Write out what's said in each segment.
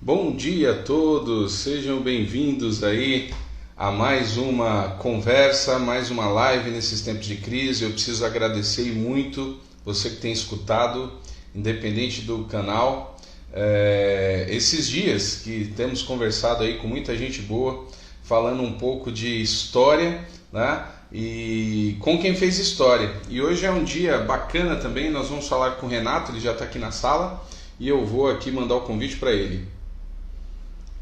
Bom dia a todos, sejam bem-vindos aí a mais uma conversa, mais uma live nesses tempos de crise. Eu preciso agradecer muito você que tem escutado, independente do canal. Esses dias que temos conversado aí com muita gente boa, falando um pouco de história, né? E com quem fez história. E hoje é um dia bacana também, nós vamos falar com o Renato, ele já está aqui na sala, e eu vou aqui mandar o convite para ele.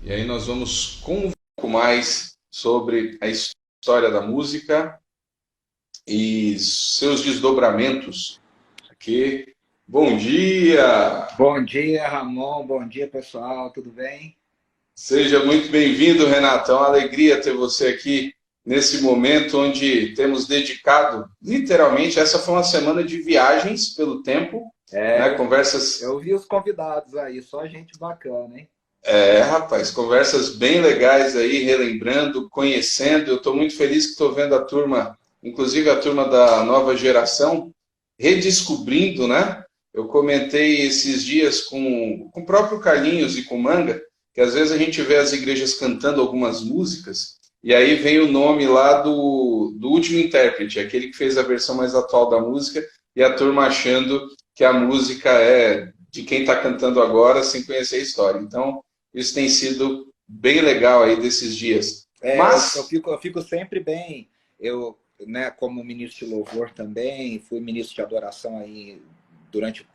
E aí nós vamos conversar um pouco mais sobre a história da música e seus desdobramentos. Aqui. Bom dia! Bom dia, Ramon. Bom dia, pessoal. Tudo bem? Seja muito bem-vindo, Renato. É uma alegria ter você aqui nesse momento onde temos dedicado, literalmente, essa foi uma semana de viagens pelo tempo, É, né? eu, Conversas. eu vi os convidados aí, só gente bacana, hein? Rapaz, conversas bem legais aí, relembrando, conhecendo. Eu estou muito feliz que estou vendo a turma, inclusive a turma da nova geração, redescobrindo, né? Eu comentei esses dias com o próprio Carlinhos e com o Manga, que às vezes a gente vê as igrejas cantando algumas músicas, e aí vem o nome lá do último intérprete, aquele que fez a versão mais atual da música, e a turma achando que a música é de quem está cantando agora, sem conhecer a história. Então, isso tem sido bem legal aí desses dias. Eu Mas, fico, eu fico sempre bem. Eu, né, como ministro de louvor também, fui ministro de adoração aí durante.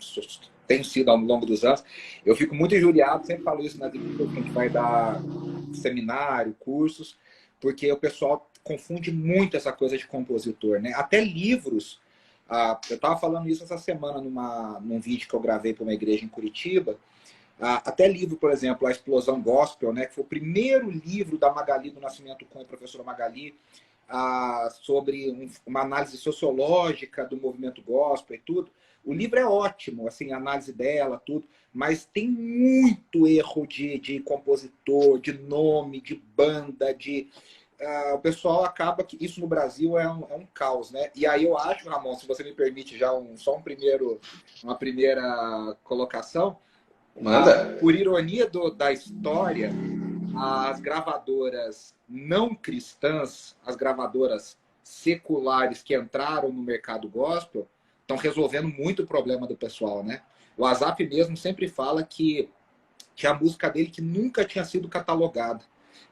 Tenho sido ao longo dos anos. Eu fico muito injuriado, sempre falo isso nas igrejas que a gente vai dar seminário, cursos, porque o pessoal confunde muito essa coisa de compositor, né? Até livros. Eu estava falando isso essa semana num vídeo que eu gravei para uma igreja em Curitiba. Até livro, por exemplo, A Explosão Gospel, né, que foi o primeiro livro da Magali do Nascimento com a professora Magali, sobre uma análise sociológica do movimento gospel e tudo. O livro é ótimo, assim, a análise dela, tudo, mas tem muito erro de compositor, de nome, de banda, o pessoal acaba que isso no Brasil é um caos, né? E aí eu acho, Ramon, se você me permite já uma primeira colocação, manda. por ironia da história, as gravadoras não cristãs, as gravadoras seculares que entraram no mercado gospel, estão resolvendo muito o problema do pessoal, né? O ASAP mesmo sempre fala que tinha a música dele que nunca tinha sido catalogada.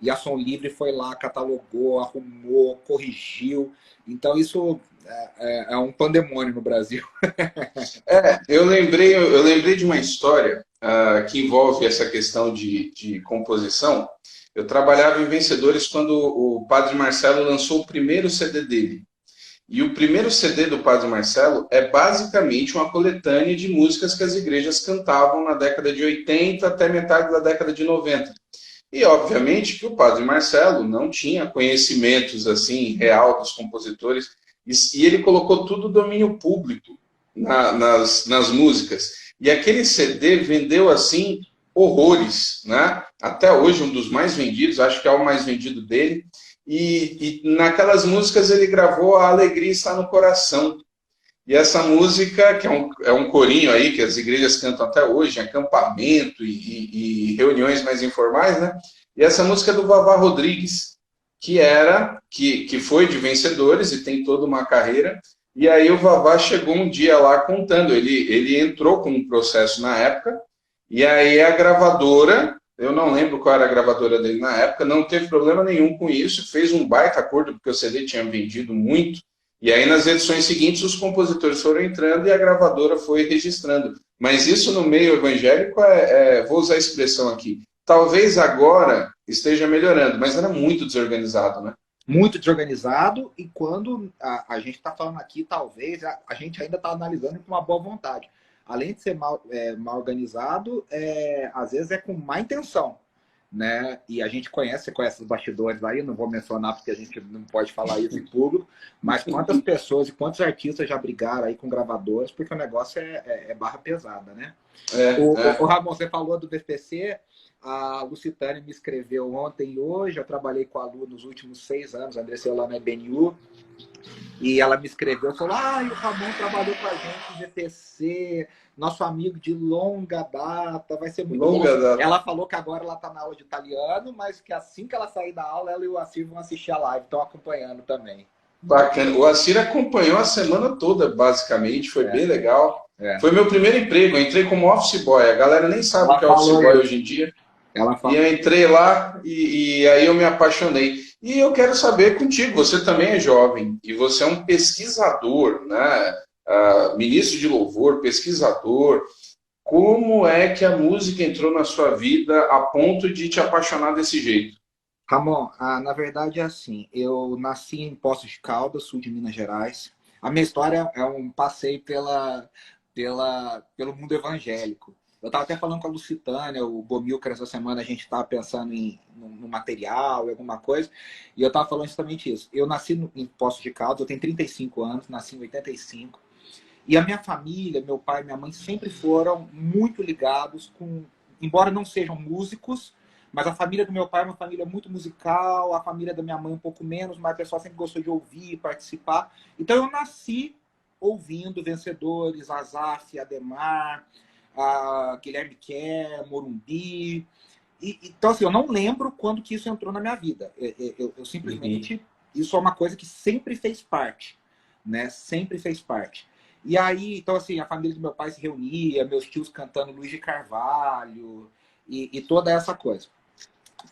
E a Som Livre foi lá, catalogou, arrumou, corrigiu. Então isso é um pandemônio no Brasil. Eu lembrei de uma história que envolve essa questão de composição. Eu trabalhava em Vencedores quando o Padre Marcelo lançou o primeiro CD dele. E o primeiro CD do Padre Marcelo é basicamente uma coletânea de músicas que as igrejas cantavam na década de 80 até metade da década de 90. E, obviamente, que o Padre Marcelo não tinha conhecimentos assim real dos compositores, e ele colocou tudo domínio público nas músicas. E aquele CD vendeu assim horrores, né? Até hoje um dos mais vendidos, acho que é o mais vendido dele. E naquelas músicas ele gravou A Alegria Está no Coração. E essa música, que é um corinho aí, que as igrejas cantam até hoje, em acampamento e reuniões mais informais, né? E essa música é do Vavá Rodrigues, que foi de Vencedores e tem toda uma carreira. E aí o Vavá chegou um dia lá contando, ele entrou com um processo na época, e aí a gravadora, eu não lembro qual era a gravadora dele na época, não teve problema nenhum com isso, fez um baita acordo, porque o CD tinha vendido muito, e aí nas edições seguintes os compositores foram entrando e a gravadora foi registrando. Mas isso no meio evangélico vou usar a expressão aqui, talvez agora esteja melhorando, mas era muito desorganizado, né? Muito desorganizado, e quando a gente está falando aqui, talvez a gente ainda está analisando com uma boa vontade. Além de ser mal organizado, às vezes é com má intenção, né? E a gente você conhece os bastidores aí, não vou mencionar porque a gente não pode falar isso em público, mas quantas pessoas e quantos artistas já brigaram aí com gravadores, porque o negócio é barra pesada, né? É, O é. Ramon, você falou do BPC, a Lucitânia me escreveu ontem e hoje, eu trabalhei com a Lu nos últimos 6 anos, a Andressa lá na EBNU, e ela me escreveu e falou, o Ramon trabalhou com a gente no GTC, nosso amigo de longa data, vai ser muito bom. Longa data. Ela falou que agora ela está na aula de italiano, mas que assim que ela sair da aula, ela e o Assir vão assistir a live, estão acompanhando também. Bacana. O Assir acompanhou a semana toda, basicamente, foi bem legal. Foi meu primeiro emprego, eu entrei como office boy. A galera nem sabe o que é office boy hoje em dia. E eu entrei lá e aí eu me apaixonei. E eu quero saber contigo, você também é jovem e você é um pesquisador, né? Ministro de louvor, pesquisador. Como é que a música entrou na sua vida a ponto de te apaixonar desse jeito? Ramon, na verdade é assim, eu nasci em Poços de Caldas, sul de Minas Gerais. A minha história é um passeio pelo mundo evangélico. Eu estava até falando com a Lucitânia, o Bomilcar, essa semana a gente estava pensando no material, em alguma coisa, e eu estava falando justamente isso. Eu nasci em Poços de Caldas, eu tenho 35 anos, nasci em 85, e a minha família, meu pai e minha mãe sempre foram muito ligados embora não sejam músicos, mas a família do meu pai é uma família muito musical, a família da minha mãe um pouco menos, mas o pessoal sempre gostou de ouvir, participar. Então eu nasci ouvindo Vencedores, Azaf, Ademar, Guilherme Kerr, Morumbi. Então, assim, eu não lembro quando que isso entrou na minha vida. Eu simplesmente... Isso é uma coisa que sempre fez parte, né? Sempre fez parte. E aí, então, assim, a família do meu pai se reunia, meus tios cantando Luiz de Carvalho e toda essa coisa.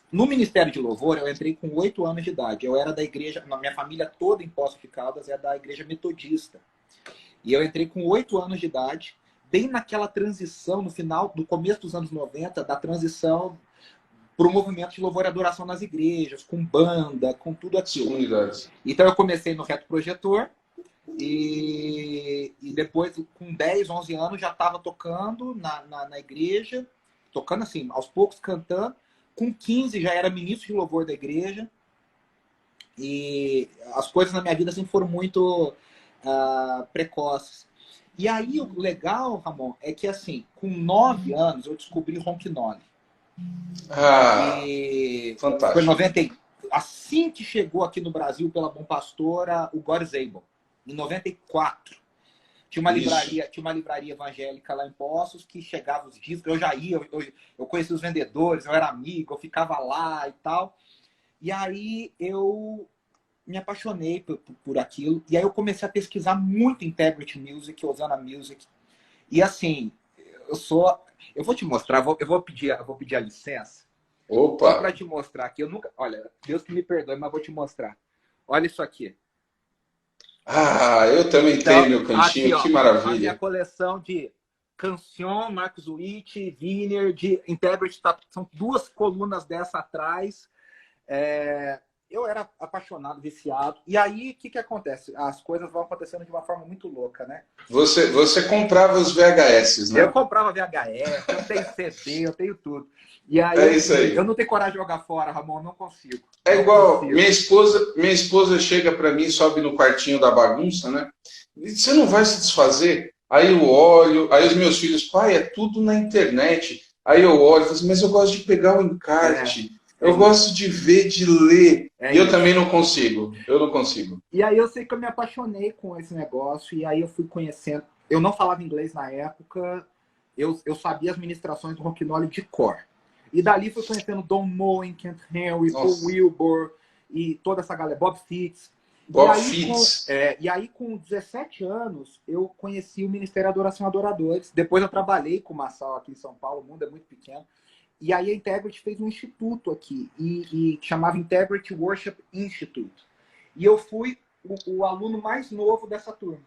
No Ministério de Louvor, eu entrei com 8 anos de idade. Eu era da igreja... Minha família toda em Poços de Caldas é da igreja metodista. E eu entrei com 8 anos de idade, bem naquela transição, no começo dos anos 90, da transição para o movimento de louvor e adoração nas igrejas, com banda, com tudo aquilo. Comunidades. Então eu comecei no Reto Projetor e depois, com 10, 11 anos, já estava tocando na igreja, tocando assim, aos poucos, cantando. Com 15 já era ministro de louvor da igreja. E as coisas na minha vida assim, foram muito precoces. E aí o legal, Ramon, é que assim, com 9 anos eu descobri Ronquinol. Fantástico. Foi 90, assim que chegou aqui no Brasil pela Bom Pastora, o God is Able, em 94. Tinha uma livraria evangélica lá em Poços que chegava os discos, eu já ia, eu conhecia os vendedores, eu era amigo, eu ficava lá e tal. E aí eu me apaixonei por aquilo. E aí eu comecei a pesquisar muito Integrity Music, Osana Music. E assim, eu vou te mostrar, eu vou pedir a licença. Opa! Só para te mostrar aqui. Olha, Deus que me perdoe, mas vou te mostrar. Olha isso aqui. Eu também tenho meu cantinho, aqui, que maravilha. A minha coleção de Cancion, Marcos Witt, Wiener, de Integrity, são 2 colunas dessa atrás. Eu era apaixonado, viciado. E aí, o que acontece? As coisas vão acontecendo de uma forma muito louca, né? Você comprava os VHS, né? Eu comprava VHS, eu tenho CD, eu tenho tudo. E aí, é isso aí. Eu não tenho coragem de jogar fora, Ramon, não consigo. É igual, minha esposa chega para mim, sobe no quartinho da bagunça, né? E diz, você não vai se desfazer? Aí eu olho, aí os meus filhos, pai, é tudo na internet. Aí eu olho e falo assim, mas eu gosto de pegar o encarte. Eu gosto de ver, de ler. E eu também não consigo. Eu não consigo. E aí eu sei que eu me apaixonei com esse negócio. E aí eu fui conhecendo. Eu não falava inglês na época. Eu sabia as ministrações do Ronquinol de cor. E dali fui conhecendo Don Moen, Kent Henry, Paul Wilbur e toda essa galera. Bob Fitts. E aí, com 17 anos, eu conheci o Ministério Adoração Adoradores. Depois eu trabalhei com o Massal aqui em São Paulo. O mundo é muito pequeno. E aí a Integrity fez um instituto aqui, e chamava Integrity Worship Institute. E eu fui o aluno mais novo dessa turma.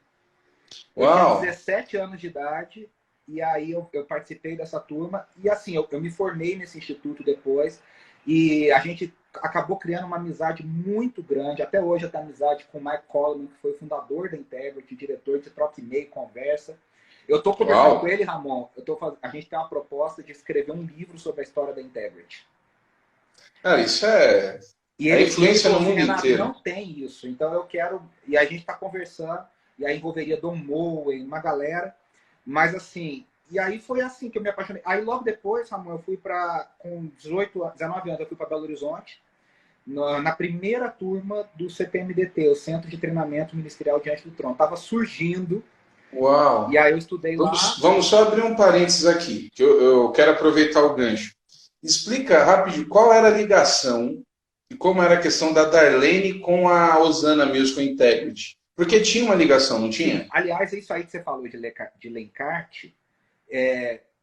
Eu tinha 17 anos de idade, e aí eu participei dessa turma. E assim, eu me formei nesse instituto depois, e a gente acabou criando uma amizade muito grande. Até hoje eu tenho amizade com o Mike Coleman, que foi o fundador da Integrity, diretor de troca e-mail, conversa. Eu estou conversando com ele, Ramon. A gente tem uma proposta de escrever um livro sobre a história da Integrity. Isso é... a influência no mundo inteiro. Não tem isso. Então eu quero... E a gente está conversando, e aí envolveria Don Moen, uma galera. Mas assim, E aí foi assim que eu me apaixonei. Aí logo depois, Samuel, eu fui com 19 anos, eu fui para Belo Horizonte, na primeira turma do CTMDT, o Centro de Treinamento Ministerial Diante do Trono. Estava surgindo. Uau! E aí eu estudei lá. Vamos só abrir um parênteses aqui, que eu quero aproveitar o gancho. Explica rápido qual era a ligação e como era a questão da Darlene com a Osana Musical Integrity. Porque tinha uma ligação, não tinha? Sim. Aliás, é isso aí que você falou de Lencarte,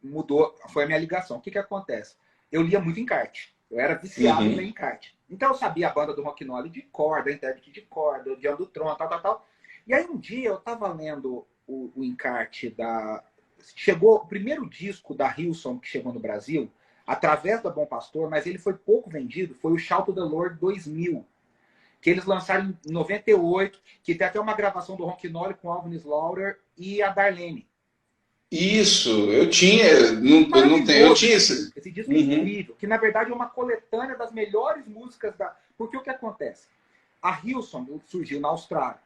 mudou, foi a minha ligação. O que acontece? Eu lia muito encarte. Eu era viciado em ler encarte. Então eu sabia a banda do Rock'n'Roll de corda, a Integrity de corda, o Diante do Trono, tal. E aí um dia eu estava lendo o encarte Chegou o primeiro disco da Hillsong que chegou no Brasil, através da Bom Pastor, mas ele foi pouco vendido, foi o Shout to the Lord 2000, que eles lançaram em 98, que tem até uma gravação do Rock'n'Roll com Alvin Slaughter e a Darlene. Isso, eu tinha, eu tinha esse disco é incrível, que na verdade é uma coletânea das melhores músicas Porque o que acontece? A Hillsong surgiu na Austrália.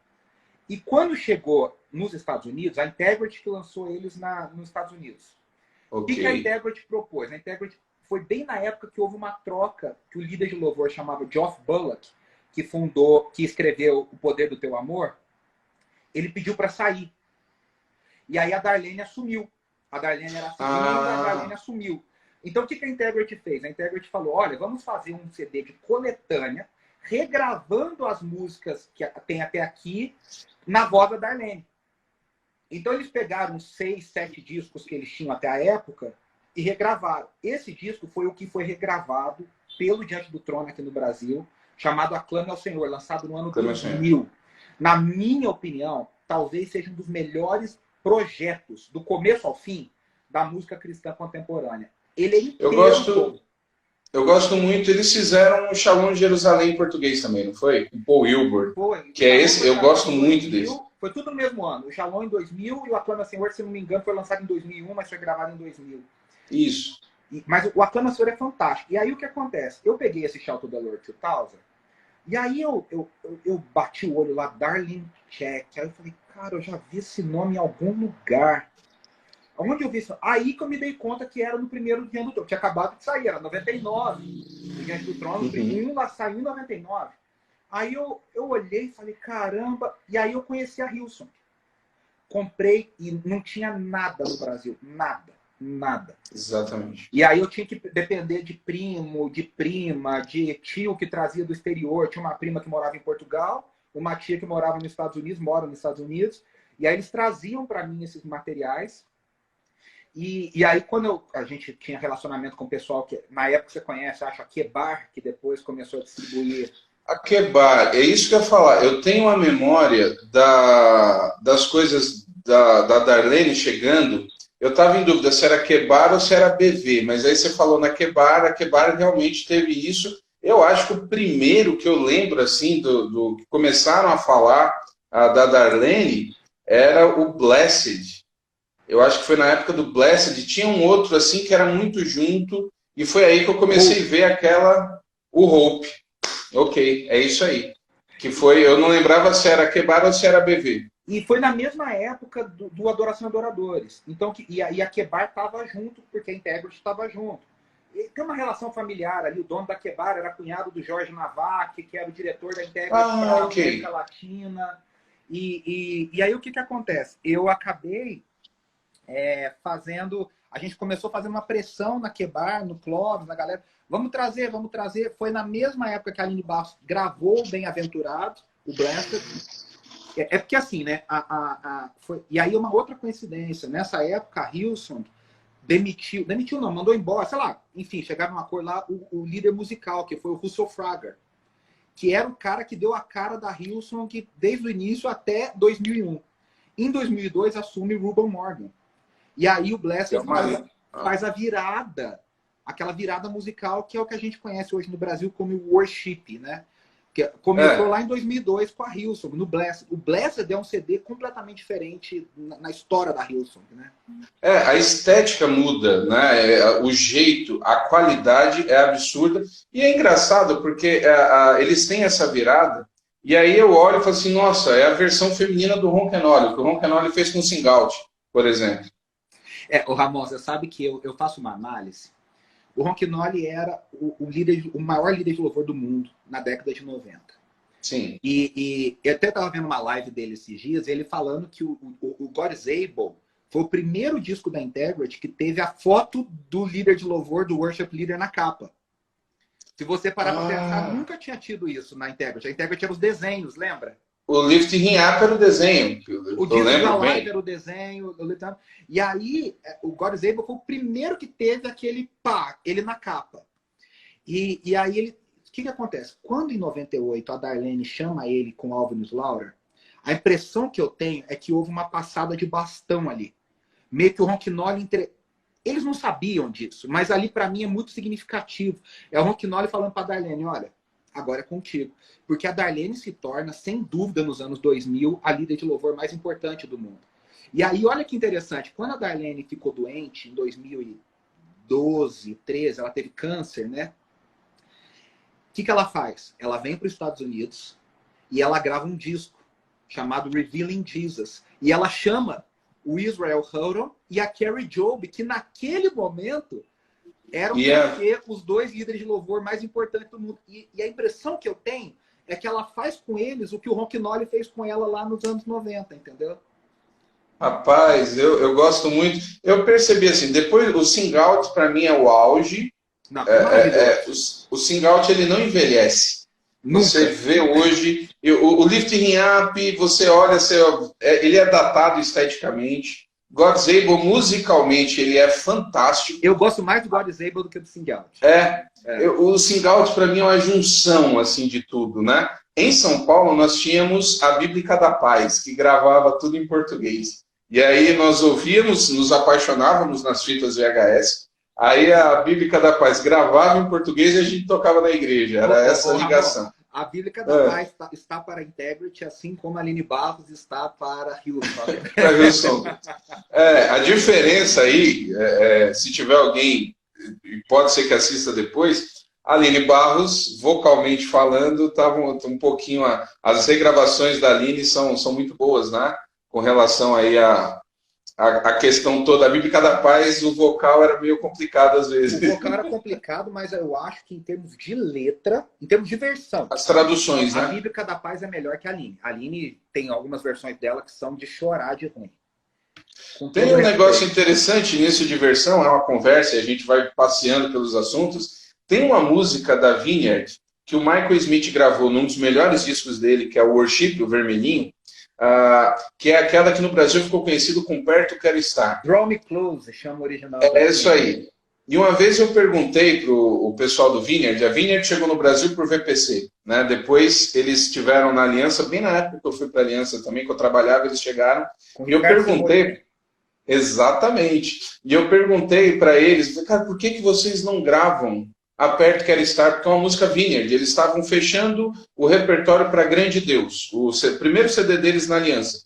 E quando chegou nos Estados Unidos, a Integrity que lançou eles nos Estados Unidos. Okay. O que a Integrity propôs? A Integrity foi bem na época que houve uma troca que o líder de louvor chamava Geoff Bullock, que escreveu O Poder do Teu Amor, ele pediu para sair. E aí a Darlene assumiu. A Darlene era a segunda, a Darlene assumiu. Então o que a Integrity fez? A Integrity falou, olha, vamos fazer um CD de coletânea, regravando as músicas que tem até aqui, na voz da Darlene. Então eles pegaram 6, 7 discos que eles tinham até a época e regravaram. Esse disco foi o que foi regravado pelo Diante do Trono aqui no Brasil, chamado Aclame ao Senhor, lançado no ano 2000. Na minha opinião, talvez seja um dos melhores projetos, do começo ao fim, da música cristã contemporânea. Ele é inteiro. Eu gosto muito. Eles fizeram o Shalom de Jerusalém em português também, não foi? O Paul Wilbur. Foi. Que é esse, eu gosto muito desse. Foi tudo no mesmo ano. O Shalom em 2000 e o Aclama Senhor, se não me engano, foi lançado em 2001, mas foi gravado em 2000. Isso. Mas o Aclama Senhor é fantástico. E aí o que acontece? Eu peguei esse Shout to the Lord 2000, e aí eu bati o olho lá, Darlene Check. Aí eu falei, cara, eu já vi esse nome em algum lugar. Onde eu vi isso? Aí que eu me dei conta que era no primeiro Diante do Trono. Tinha acabado de sair, era 99. O Diante do Trono, o primeiro lá saiu em 99. Aí eu olhei e falei, caramba. E aí eu conheci a Hillsong. Comprei e não tinha nada no Brasil. Nada. Exatamente. E aí eu tinha que depender de primo, de prima, de tio que trazia do exterior. Tinha uma prima que morava em Portugal, uma tia que morava nos Estados Unidos, mora nos Estados Unidos. E aí eles traziam para mim esses materiais. E aí, quando a gente tinha relacionamento com o pessoal que, na época, você conhece, acho, a Kebar, que depois começou a distribuir. A Kebar, é isso que eu ia falar. Eu tenho a memória das coisas da Darlene chegando. Eu estava em dúvida se era Kebar ou se era BV, mas aí você falou na Kebar, a Kebar realmente teve isso. Eu acho que o primeiro que eu lembro, assim, do que começaram a falar da Darlene, era o Blessed. Eu acho que foi na época do Blessed, tinha um outro assim que era muito junto, e foi aí que eu comecei a ver o Hope. Ok, é isso aí. Que foi, eu não lembrava se era Kebar ou se era BV. E foi na mesma época do Adoração Adoradores. Então, e a Kebar estava junto, porque a Integrity estava junto. E tem uma relação familiar ali, o dono da Kebar era cunhado do Jorge Navac, que era o diretor da Integrity para a América Latina. E aí o que acontece? Eu acabei a gente começou fazendo uma pressão na Kebar, no Clóvis, na galera. Vamos trazer. Foi na mesma época que a Aline Barros gravou o Bem-Aventurado, o Blessed. Porque assim, né? E aí uma outra coincidência. Nessa época, a Hillsong demitiu não, mandou embora, sei lá. Enfim, chegaram a um acordo lá, o líder musical, que foi o Russell Frager, que era o cara que deu a cara da Hillsong desde o início até 2001. Em 2002, assume Ruben Morgan. E aí o Blessed faz a virada, aquela virada musical que é o que a gente conhece hoje no Brasil como worship, né? Que começou lá em 2002 com a Hillsong, no Blessed. O Blessed é um CD completamente diferente na história da Hillsong, né? A estética muda, né? O jeito, a qualidade é absurda. E é engraçado porque eles têm essa virada, e aí eu olho e falo assim, nossa, é a versão feminina do Rock'n'Roll, que o Rock'n'Roll fez com o Sing Out, por exemplo. O Ramon, você sabe que eu faço uma análise. O Ronquinoli era o maior líder de louvor do mundo na década de 90. Sim. E eu até estava vendo uma live dele esses dias, ele falando que o God is Able foi o primeiro disco da Integrity que teve a foto do líder de louvor, do worship leader na capa. Se você parar para pensar, nunca tinha tido isso na Integrity. A Integrity era os desenhos, lembra? O Lift Him Up era o desenho. O disco da Live era o desenho. E aí, o God is Able foi o primeiro que teve aquele ele na capa. E aí, o que acontece? Quando em 98 a Darlene chama ele com Alvin Slaughter, a impressão que eu tenho é que houve uma passada de bastão ali. Meio que o Ronquinoli... Eles não sabiam disso, mas ali para mim é muito significativo. É o Ronquinoli falando para a Darlene, olha, agora é contigo. Porque a Darlene se torna, sem dúvida, nos anos 2000, a líder de louvor mais importante do mundo. E aí, olha que interessante, quando a Darlene ficou doente, em 2012, 13, ela teve câncer, né? O que ela faz? Ela vem para os Estados Unidos e ela grava um disco chamado Revealing Jesus. E ela chama o Israel Houghton e a Carrie Job, que naquele momento eram os dois líderes de louvor mais importantes do mundo. E a impressão que eu tenho é que ela faz com eles o que o Ronquinoli fez com ela lá nos anos 90, entendeu? Rapaz, eu gosto muito. Eu percebi assim, depois o Sing Out para mim é o auge. Não, o Sing Out ele não envelhece. Nunca. Você vê hoje, o Lift Him Up, você olha, ele é datado esteticamente. God's Able, musicalmente, ele é fantástico. Eu gosto mais do God's Able do que do Sing Out. O Sing Out, para mim, é uma junção assim, de tudo, né? Em São Paulo, nós tínhamos a Bíblica da Paz, que gravava tudo em português. E aí nós ouvíamos, nos apaixonávamos nas fitas VHS. Aí a Bíblica da Paz gravava em português e a gente tocava na igreja. Era essa a ligação. A Bíblica da Paz está para a Integrity, assim como a Aline Barros está para Hillsong. A diferença aí, se tiver alguém, pode ser que assista depois, a Aline Barros, vocalmente falando, estava um pouquinho... As regravações da Aline são muito boas, né? Com relação aí a questão toda, a Bíblica da Paz, o vocal era meio complicado às vezes. O vocal era complicado, mas eu acho que em termos de letra, em termos de versão... As traduções, né? A Bíblica da Paz é melhor que a Aline. A Aline tem algumas versões dela que são de chorar de ruim. Tem um negócio interessante nisso de versão, é uma conversa e a gente vai passeando pelos assuntos. Tem uma música da Vineyard que o Michael Smith gravou num dos melhores discos dele, que é o Worship, o vermelhinho, que é aquela que no Brasil ficou conhecido com Perto Quero Estar. Draw Me Close, chama o original. É isso aí. E uma vez eu perguntei para o pessoal do Vineyard, a Vineyard chegou no Brasil por VPC, né? Depois eles estiveram na Aliança, bem na época que eu fui para a Aliança também, que eu trabalhava, eles chegaram. E eu perguntei... Exatamente. E eu perguntei para eles, cara, por que vocês não gravam Aperto Quero Estar? Porque é uma música Vineyard. Eles estavam fechando o repertório para Grande Deus, o primeiro CD deles na Aliança.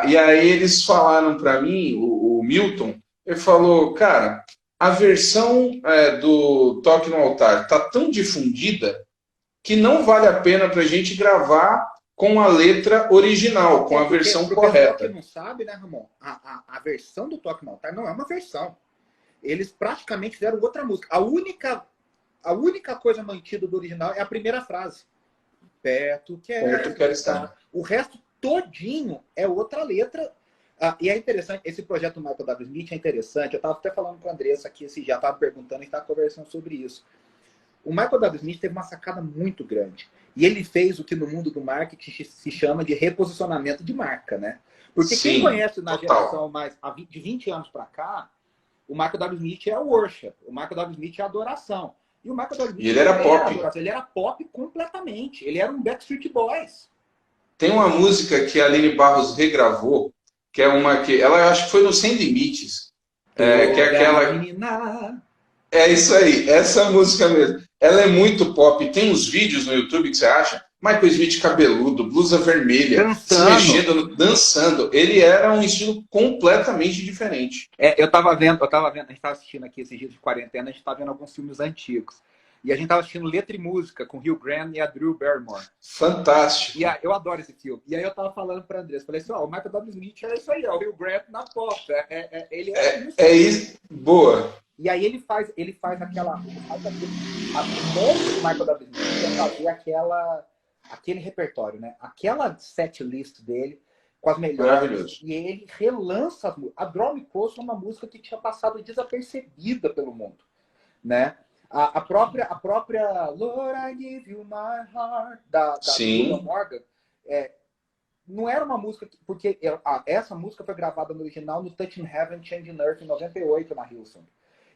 E aí eles falaram para mim, o Milton, ele falou, cara, a versão do Toque no Altar está tão difundida que não vale a pena para a gente gravar com a letra original, com a versão correta. Para quem não sabe, né, Ramon? A versão do Toque no Altar não é uma versão. Eles praticamente fizeram outra música. A única coisa mantida do original é a primeira frase. Perto quero estar. O resto todinho é outra letra. E é interessante, esse projeto do Michael W. Smith é interessante. Eu estava até falando com a Andressa aqui, já estava perguntando, a gente estava conversando sobre isso. O Michael W. Smith teve uma sacada muito grande. E ele fez o que no mundo do marketing se chama de reposicionamento de marca, né? Porque quem conhece na geração mais de 20 anos para cá, o Michael W. Smith é worship, o Michael W. Smith é adoração. E o Michael W. Smith ele era pop. Ele era pop completamente. Ele era um Backstreet Boys. Tem uma música que a Aline Barros regravou, que é uma que ela acho que foi no Sem Limites, que é aquela... Menina. É isso aí, essa música mesmo. Ela é muito pop. Tem uns vídeos no YouTube que você acha, Michael Smith cabeludo, blusa vermelha, dançando. Se mexendo, dançando. Ele era um estilo completamente diferente. Eu tava vendo, a gente tava assistindo aqui esses dias de quarentena, a gente tava vendo alguns filmes antigos. E a gente tava assistindo Letra e Música com o Hugh Grant e a Drew Barrymore. Fantástico. E eu adoro esse filme. E aí eu tava falando pra Andressa, falei assim, ó, o Michael W. Smith é isso aí, ó, o Hugh Grant na pop. Ele é isso. É isso. Boa. E aí ele faz aquela... A ideia do Michael W. Smith é fazer aquele repertório, né? Aquela set list dele com as melhores. Maravilhoso. E ele relança as músicas. A Draw Me Close é uma música que tinha passado desapercebida pelo mundo, né? A própria Lord, I Give You My Heart, da Wilma Morgan, não era uma música... Porque essa música foi gravada no original no Touching Heaven, Changing Earth, em 98, na Hillsong.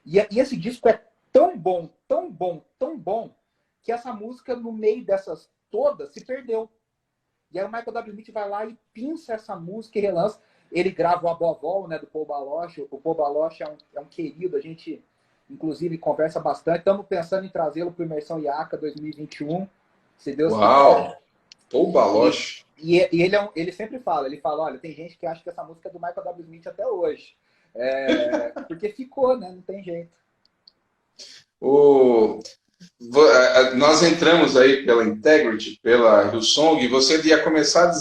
E esse disco é tão bom, tão bom, tão bom, que essa música, no meio dessas todas, se perdeu. E aí o Michael W. Smith vai lá e pinça essa música e relança. Ele grava o Above All, né, do Paul Baloche. O Paul Baloche é um querido, a gente... Inclusive, conversa bastante. Estamos pensando em trazê-lo para o Imersão IACA 2021, se Deus quiser. Paul Baloche. E ele sempre fala, olha, tem gente que acha que essa música é do Michael W. Smith até hoje. Porque ficou, né? Não tem jeito. Nós entramos aí pela Integrity, pela Hillsong, e você ia começar a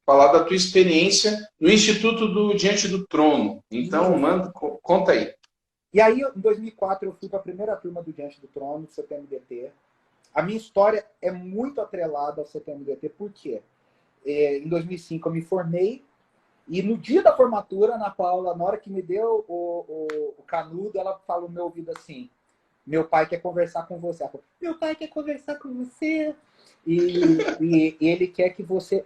falar da tua experiência no Instituto do Diante do Trono. Então, conta aí. E aí, em 2004, eu fui para a primeira turma do Diante do Trono, do CTMDT. A minha história é muito atrelada ao CTMDT, por quê? Em 2005 eu me formei, e no dia da formatura, a Ana Paula, na hora que me deu o canudo, ela falou no meu ouvido assim, meu pai quer conversar com você. Ela falou, meu pai quer conversar com você. E ele quer que você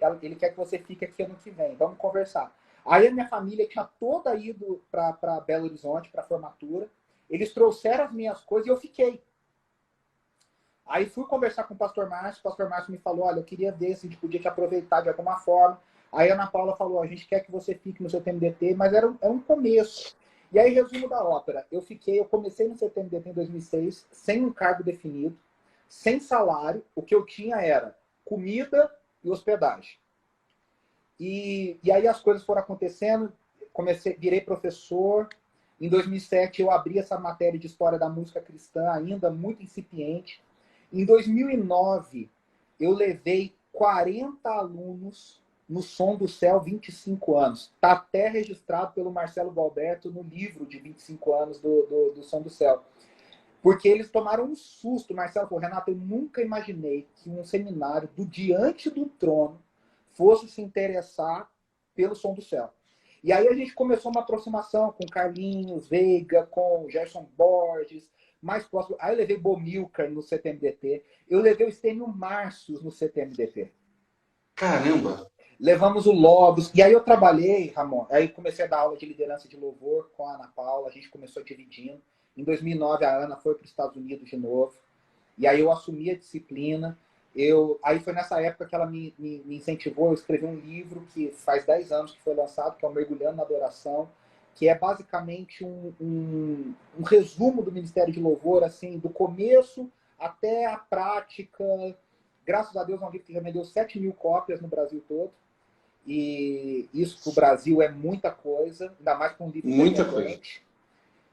fique aqui ano que vem, vamos conversar. Aí a minha família tinha toda ido para Belo Horizonte, para a formatura. Eles trouxeram as minhas coisas e eu fiquei. Aí fui conversar com o pastor Márcio me falou, olha, eu queria ver se a gente podia te aproveitar de alguma forma. Aí a Ana Paula falou, a gente quer que você fique no CTMDT, mas era um começo. E aí, resumo da ópera, eu comecei no CTMDT em 2006, sem um cargo definido, sem salário, o que eu tinha era comida e hospedagem. E aí as coisas foram acontecendo, virei professor. Em 2007 eu abri essa matéria de História da Música Cristã, ainda muito incipiente. Em 2009 eu levei 40 alunos no Som do Céu, 25 anos. Está até registrado pelo Marcelo Galberto no livro de 25 anos do Som do Céu. Porque eles tomaram um susto. Marcelo falou, Renato, eu nunca imaginei que um seminário do Diante do Trono fosse se interessar pelo Som do Céu. E aí a gente começou uma aproximação com Carlinhos Veiga, com Gerson Borges, mais próximo. Aí eu levei Bomilcar no CTMDT. Eu levei o Estênio Márcios no CTMDT. Caramba! Levamos o Lobos. E aí eu trabalhei, Ramon, aí comecei a dar aula de liderança de louvor com a Ana Paula, a gente começou dividindo. Em 2009 a Ana foi para os Estados Unidos de novo. E aí eu assumi a disciplina. Aí foi nessa época que ela me incentivou. Eu escrevi um livro que faz 10 anos que foi lançado, que é o Mergulhando na Adoração, que é basicamente um resumo do Ministério de Louvor, assim, do começo até a prática. Graças a Deus é um livro que já vendeu 7.000 cópias no Brasil todo. E isso para o Brasil é muita coisa, ainda mais para um livro independente.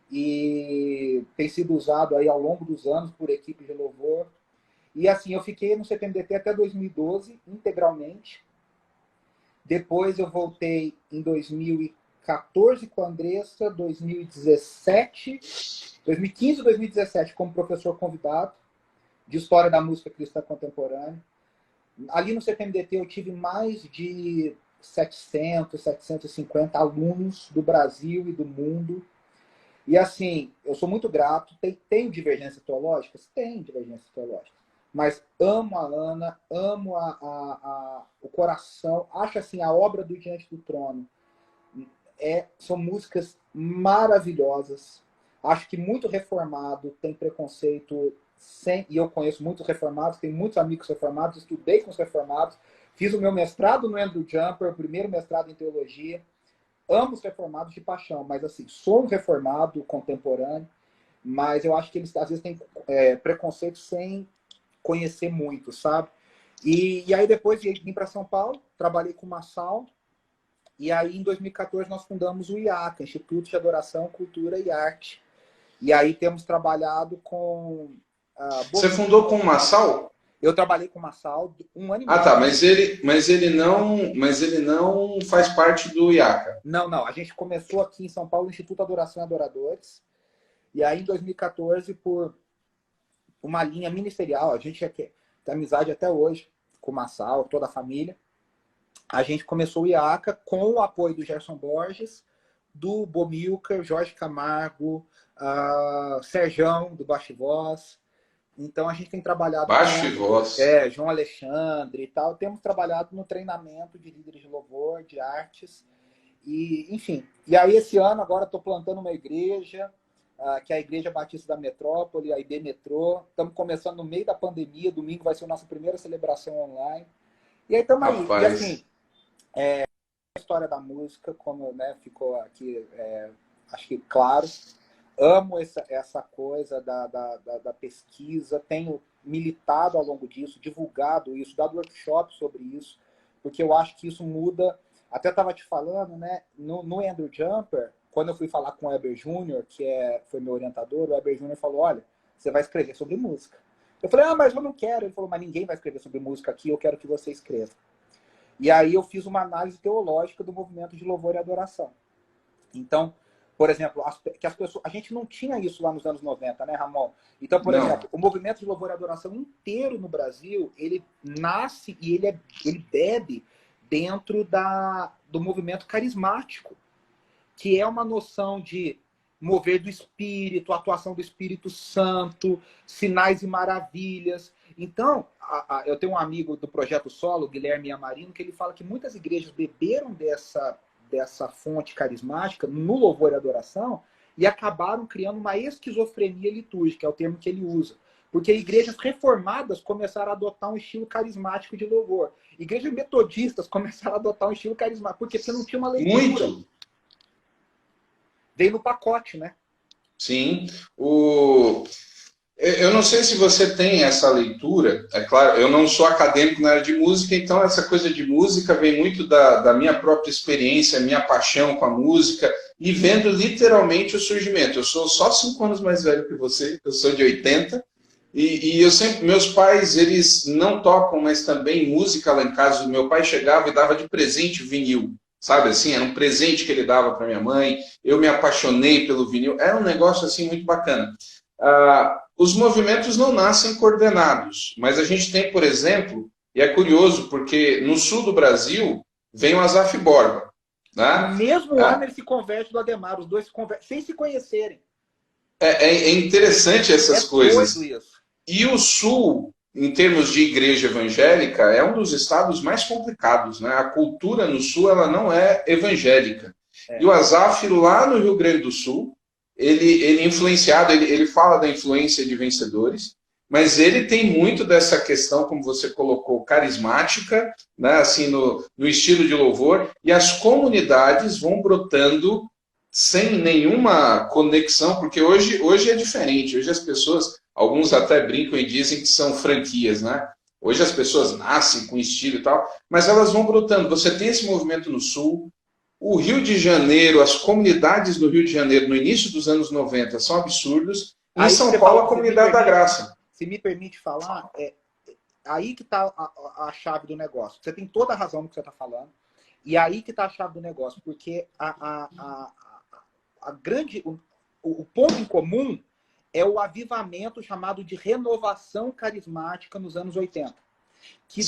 E tem sido usado aí ao longo dos anos por equipe de louvor. E assim, eu fiquei no CTMDT até 2012, integralmente. Depois eu voltei em 2014 com a Andressa, 2015 e 2017 como professor convidado de História da Música Cristã Contemporânea. Ali no CTMDT eu tive mais de 750 alunos do Brasil e do mundo. E assim, eu sou muito grato. Tenho divergências teológicas? Tenho divergências teológicas. Mas amo a Ana, amo o coração. Acho assim, a obra do Diante do Trono são músicas maravilhosas. Acho que muito reformado tem preconceito, e eu conheço muitos reformados, tenho muitos amigos reformados, estudei com os reformados, fiz o meu mestrado no Andrew Jumper, o primeiro mestrado em teologia. Amo os reformados de paixão, mas assim, sou um reformado contemporâneo, mas eu acho que eles às vezes têm preconceito sem conhecer muito, sabe? E aí depois vim para São Paulo, trabalhei com uma sala, e aí em 2014 nós fundamos o IACA, Instituto de Adoração, Cultura e Arte. E aí temos trabalhado com Você fundou com o Massal? Eu trabalhei com o Massal 1 ano e Ah, meio. tá, mas ele não faz parte do IACA. Não, não. A gente começou aqui em São Paulo, o Instituto Adoração e Adoradores. E aí, em 2014, por uma linha ministerial, a gente tem amizade até hoje com o Massal, toda a família. A gente começou o IACA com o apoio do Gerson Borges, do Bomilcar, Jorge Camargo, Serjão, do Baixo e Voz. Então, a gente tem trabalhado Baixo e voz. João Alexandre e tal. Temos trabalhado no treinamento de líderes de louvor, de artes. E, enfim. E aí, esse ano, agora, estou plantando uma igreja, que é a Igreja Batista da Metrópole, a ID Metrô. Estamos começando no meio da pandemia. Domingo vai ser a nossa primeira celebração online. E aí, estamos aí. Rapaz. E, assim, a história da música, como, né, ficou aqui, acho que claro. Amo essa coisa da pesquisa, tenho militado ao longo disso, divulgado isso, dado workshop sobre isso, porque eu acho que isso muda. Até estava te falando, né, no Andrew Jumper, quando eu fui falar com o Eber Júnior, que foi meu orientador, o Eber Júnior falou, olha, você vai escrever sobre música. Eu falei, mas eu não quero. Ele falou, mas ninguém vai escrever sobre música aqui, eu quero que você escreva. E aí eu fiz uma análise teológica do movimento de louvor e adoração. Então, por exemplo, a gente não tinha isso lá nos anos 90, né, Ramon? Então, por exemplo, o movimento de louvor e adoração inteiro no Brasil, ele nasce e ele bebe dentro do movimento carismático, que é uma noção de mover do Espírito, atuação do Espírito Santo, sinais e maravilhas. Então, eu tenho um amigo do Projeto Solo, Guilherme Amarino, que ele fala que muitas igrejas beberam dessa fonte carismática no louvor e adoração e acabaram criando uma esquizofrenia litúrgica, é o termo que ele usa. Porque igrejas reformadas começaram a adotar um estilo carismático de louvor. Igrejas metodistas começaram a adotar um estilo carismático, porque você não tinha uma leitura. Muito. Veio no pacote, né? Sim. Eu não sei se você tem essa leitura, é claro, eu não sou acadêmico na área de música, então essa coisa de música vem muito da minha própria experiência, minha paixão com a música, e vendo literalmente o surgimento. Eu sou só 5 anos mais velho que você, eu sou de 80, e eu sempre, meus pais, eles não tocam, mas também música lá em casa. O meu pai chegava e dava de presente vinil, sabe assim? Era um presente que ele dava para minha mãe, eu me apaixonei pelo vinil, era um negócio assim muito bacana. Os movimentos não nascem coordenados, mas a gente tem, por exemplo, e é curioso, porque no sul do Brasil vem o Asaf Borba. Né? No mesmo ano ele se converte do Ademar, os dois se convertem, sem se conhecerem. É interessante essas coisas. Doido isso. E o sul, em termos de igreja evangélica, é um dos estados mais complicados. Né? A cultura no sul ela não é evangélica. E o Asaf, lá no Rio Grande do Sul, ele influenciado, ele fala da influência de vencedores, mas ele tem muito dessa questão, como você colocou, carismática, né, assim, no estilo de louvor, e as comunidades vão brotando sem nenhuma conexão, porque hoje é diferente, hoje as pessoas, alguns até brincam e dizem que são franquias, né? Hoje as pessoas nascem com estilo e tal, mas elas vão brotando. Você tem esse movimento no Sul. O Rio de Janeiro, as comunidades no Rio de Janeiro, no início dos anos 90, são absurdos. Em São Paulo, a Comunidade da Graça. Se me permite falar, aí que está a chave do negócio. Você tem toda a razão no que você está falando. E aí que está a chave do negócio. Porque o ponto em comum é o avivamento chamado de renovação carismática nos anos 80. Que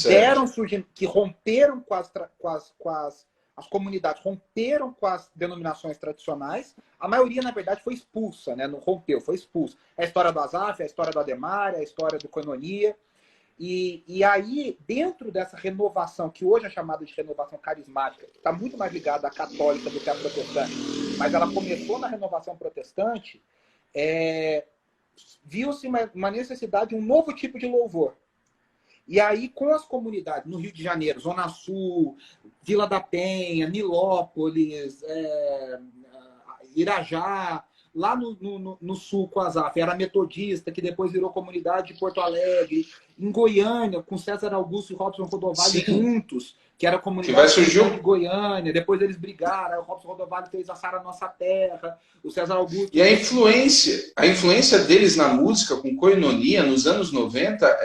que romperam com as comunidades romperam com as denominações tradicionais. A maioria, na verdade, foi expulsa, né? Não rompeu, foi expulsa. É a história do Asaf, é a história do Ademar, é a história do Coenonia. E aí, dentro dessa renovação, que hoje é chamada de renovação carismática, que está muito mais ligada à católica do que à protestante, mas ela começou na renovação protestante, viu-se uma necessidade de um novo tipo de louvor. E aí, com as comunidades no Rio de Janeiro, Zona Sul, Vila da Penha, Nilópolis, Irajá, lá no sul com a Azaf, era metodista, que depois virou comunidade de Porto Alegre, em Goiânia, com César Augusto e Robson Rodovalho juntos, que era a comunidade de Goiânia, depois eles brigaram, o Robson Rodovalho fez a Sara Nossa Terra, o César Augusto... E a influência deles na música, com Koinonia, nos anos 90,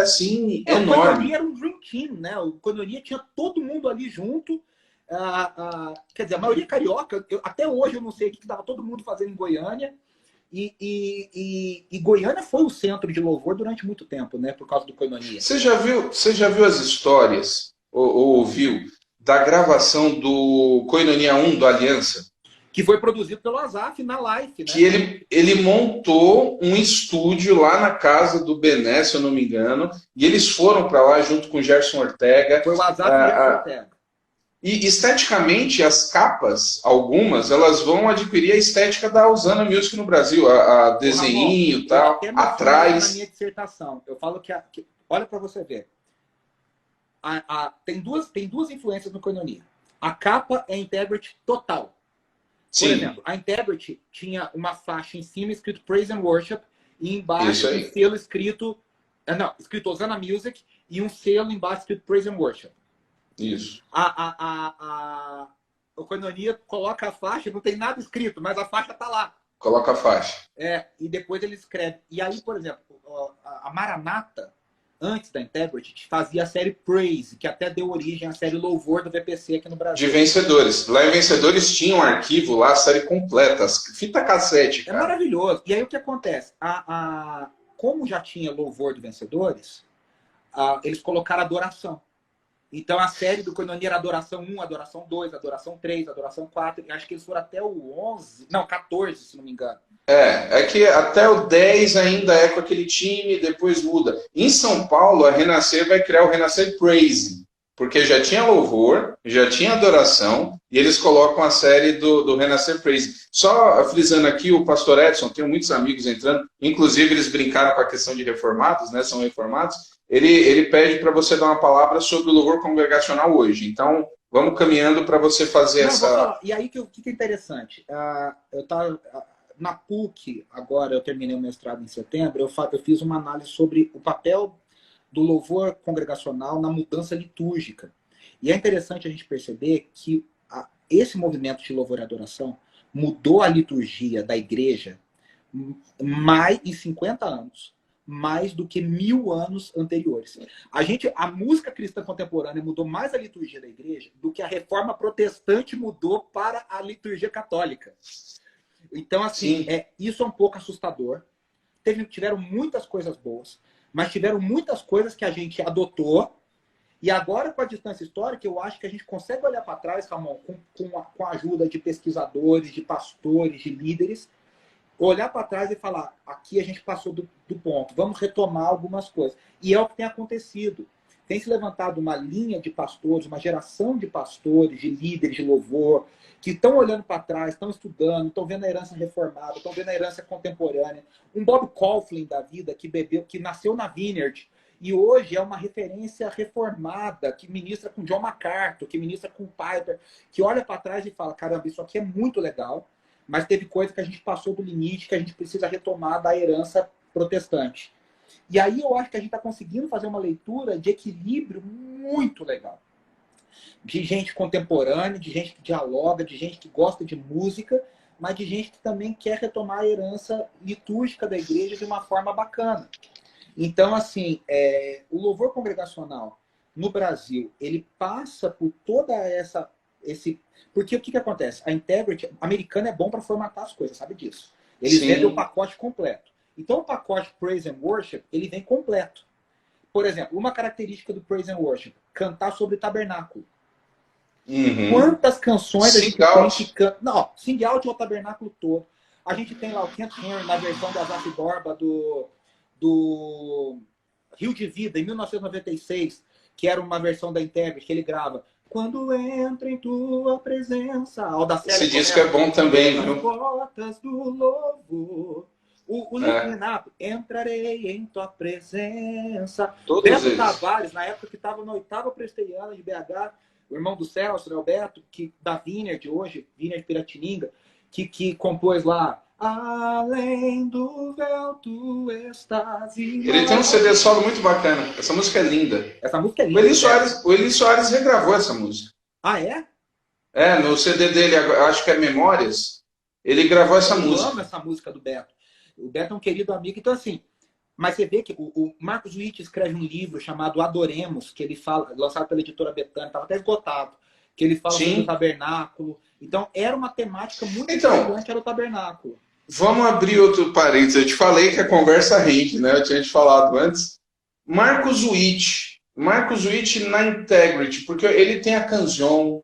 assim, enorme. O Koinonia era um dream team, né? O Koinonia tinha todo mundo ali junto, quer dizer, a maioria carioca, até hoje eu não sei o que estava todo mundo fazendo em Goiânia, e Goiânia foi o centro de louvor durante muito tempo, né? Por causa do Koinonia. Você já viu as histórias, ou ouviu, da gravação do Koinonia 1 do Aliança? Que foi produzido pelo Azaf na Life, né? Que ele montou um estúdio lá na casa do Bené, se eu não me engano, e eles foram para lá junto com o Gerson Ortega. Foi o Azaf e o Gerson Ortega. E esteticamente, as capas, algumas, elas vão adquirir a estética da Usana Music no Brasil, a desenho e tal, atrás. Na minha dissertação, eu falo que olha para você ver, tem duas influências no Koinonia. A capa é Integrity total. Por exemplo, a Integrity tinha uma faixa em cima escrito Praise and Worship e embaixo um selo escrito Osana Music e um selo embaixo escrito Praise and Worship. Isso. O Koinonia coloca a faixa, não tem nada escrito, mas a faixa tá lá. Coloca a faixa. E depois ele escreve. E aí, por exemplo, a Maranata, antes da Integrity, fazia a série Praise, que até deu origem à série Louvor do VPC aqui no Brasil. De Vencedores. Lá em Vencedores tinha um arquivo lá, a série completa, fita cassete, cara. É maravilhoso. E aí o que acontece? Como já tinha Louvor do Vencedores, eles colocaram adoração. Então a série do Koinonia era Adoração 1, Adoração 2, Adoração 3, Adoração 4. E acho que eles foram até o 11, não, 14, se não me engano. É que até o 10 ainda é com aquele time, depois muda. Em São Paulo, a Renascer vai criar o Renascer Praise, porque já tinha louvor, já tinha adoração, e eles colocam a série do Renascer Praise. Só frisando aqui, o pastor Edson, tenho muitos amigos entrando, inclusive eles brincaram com a questão de reformados, né? São reformados. Ele pede para você dar uma palavra sobre o louvor congregacional hoje. Então, vamos caminhando para você fazer essa... E aí, o que é interessante? Eu estava... Na PUC, agora eu terminei o mestrado em setembro, eu fiz uma análise sobre o papel do louvor congregacional na mudança litúrgica. E é interessante a gente perceber que esse movimento de louvor e adoração mudou a liturgia da igreja mais em 50 anos, mais do que 1000 anos anteriores. A música cristã contemporânea mudou mais a liturgia da igreja do que a reforma protestante mudou para a liturgia católica. Então, assim, isso é um pouco assustador. Tiveram muitas coisas boas, mas tiveram muitas coisas que a gente adotou. E agora, com a distância histórica, eu acho que a gente consegue olhar para trás, Ramon, com a ajuda de pesquisadores, de pastores, de líderes, olhar para trás e falar, aqui a gente passou do ponto, vamos retomar algumas coisas. E é o que tem acontecido. Tem se levantado uma linha de pastores, uma geração de pastores, de líderes de louvor, que estão olhando para trás, estão estudando, estão vendo a herança reformada, estão vendo a herança contemporânea. Um Bob Kauflin da vida, que nasceu na Vineyard, e hoje é uma referência reformada, que ministra com John MacArthur, que ministra com Piper, que olha para trás e fala, caramba, isso aqui é muito legal, mas teve coisa que a gente passou do limite, que a gente precisa retomar da herança protestante. E aí eu acho que a gente está conseguindo fazer uma leitura de equilíbrio muito legal. De gente contemporânea, de gente que dialoga, de gente que gosta de música, mas de gente que também quer retomar a herança litúrgica da igreja de uma forma bacana. Então, assim, o louvor congregacional no Brasil, ele passa por toda Porque o que acontece? A Integrity americana é bom para formatar as coisas, sabe disso? Eles vendem o pacote completo. Então, o pacote Praise and Worship, ele vem completo. Por exemplo, uma característica do Praise and Worship, cantar sobre tabernáculo. Uhum. Quantas canções a gente tem que cantar? Não, sing out é o tabernáculo todo. A gente tem lá o Kent Henry na versão da Azaf Borba do Rio de Vida, em 1996, que era uma versão da Integrity, que ele grava. Quando entra em tua presença. Esse disco é bom também, viu? As portas do louvor. O Liquinap, entrarei em tua presença. Beto Tavares, na época que estava na 8ª presbiteriana de BH, o irmão do Celso, né, o Beto, da Vineyard hoje, Vineyard Piratininga, que compôs lá. Além do véu tu estás. Ele tem um CD solo muito bacana. Essa música é linda. Essa música é linda. O Eli Soares regravou essa música. Ah, é? É, no CD dele, acho que é Memórias, ele gravou essa música. Eu amo essa música do Beto. O Beto é um querido amigo, então assim. Mas você vê que o Marcos Witt escreve um livro chamado Adoremos, que ele fala, lançado pela editora Betânia, estava até esgotado, que ele fala sobre o tabernáculo. Então, era uma temática muito importante, era o tabernáculo. Vamos abrir outro parênteses. Eu te falei que a conversa rende, né? Eu tinha te falado antes. Marcos Witt na Integrity, porque ele tem a Canção,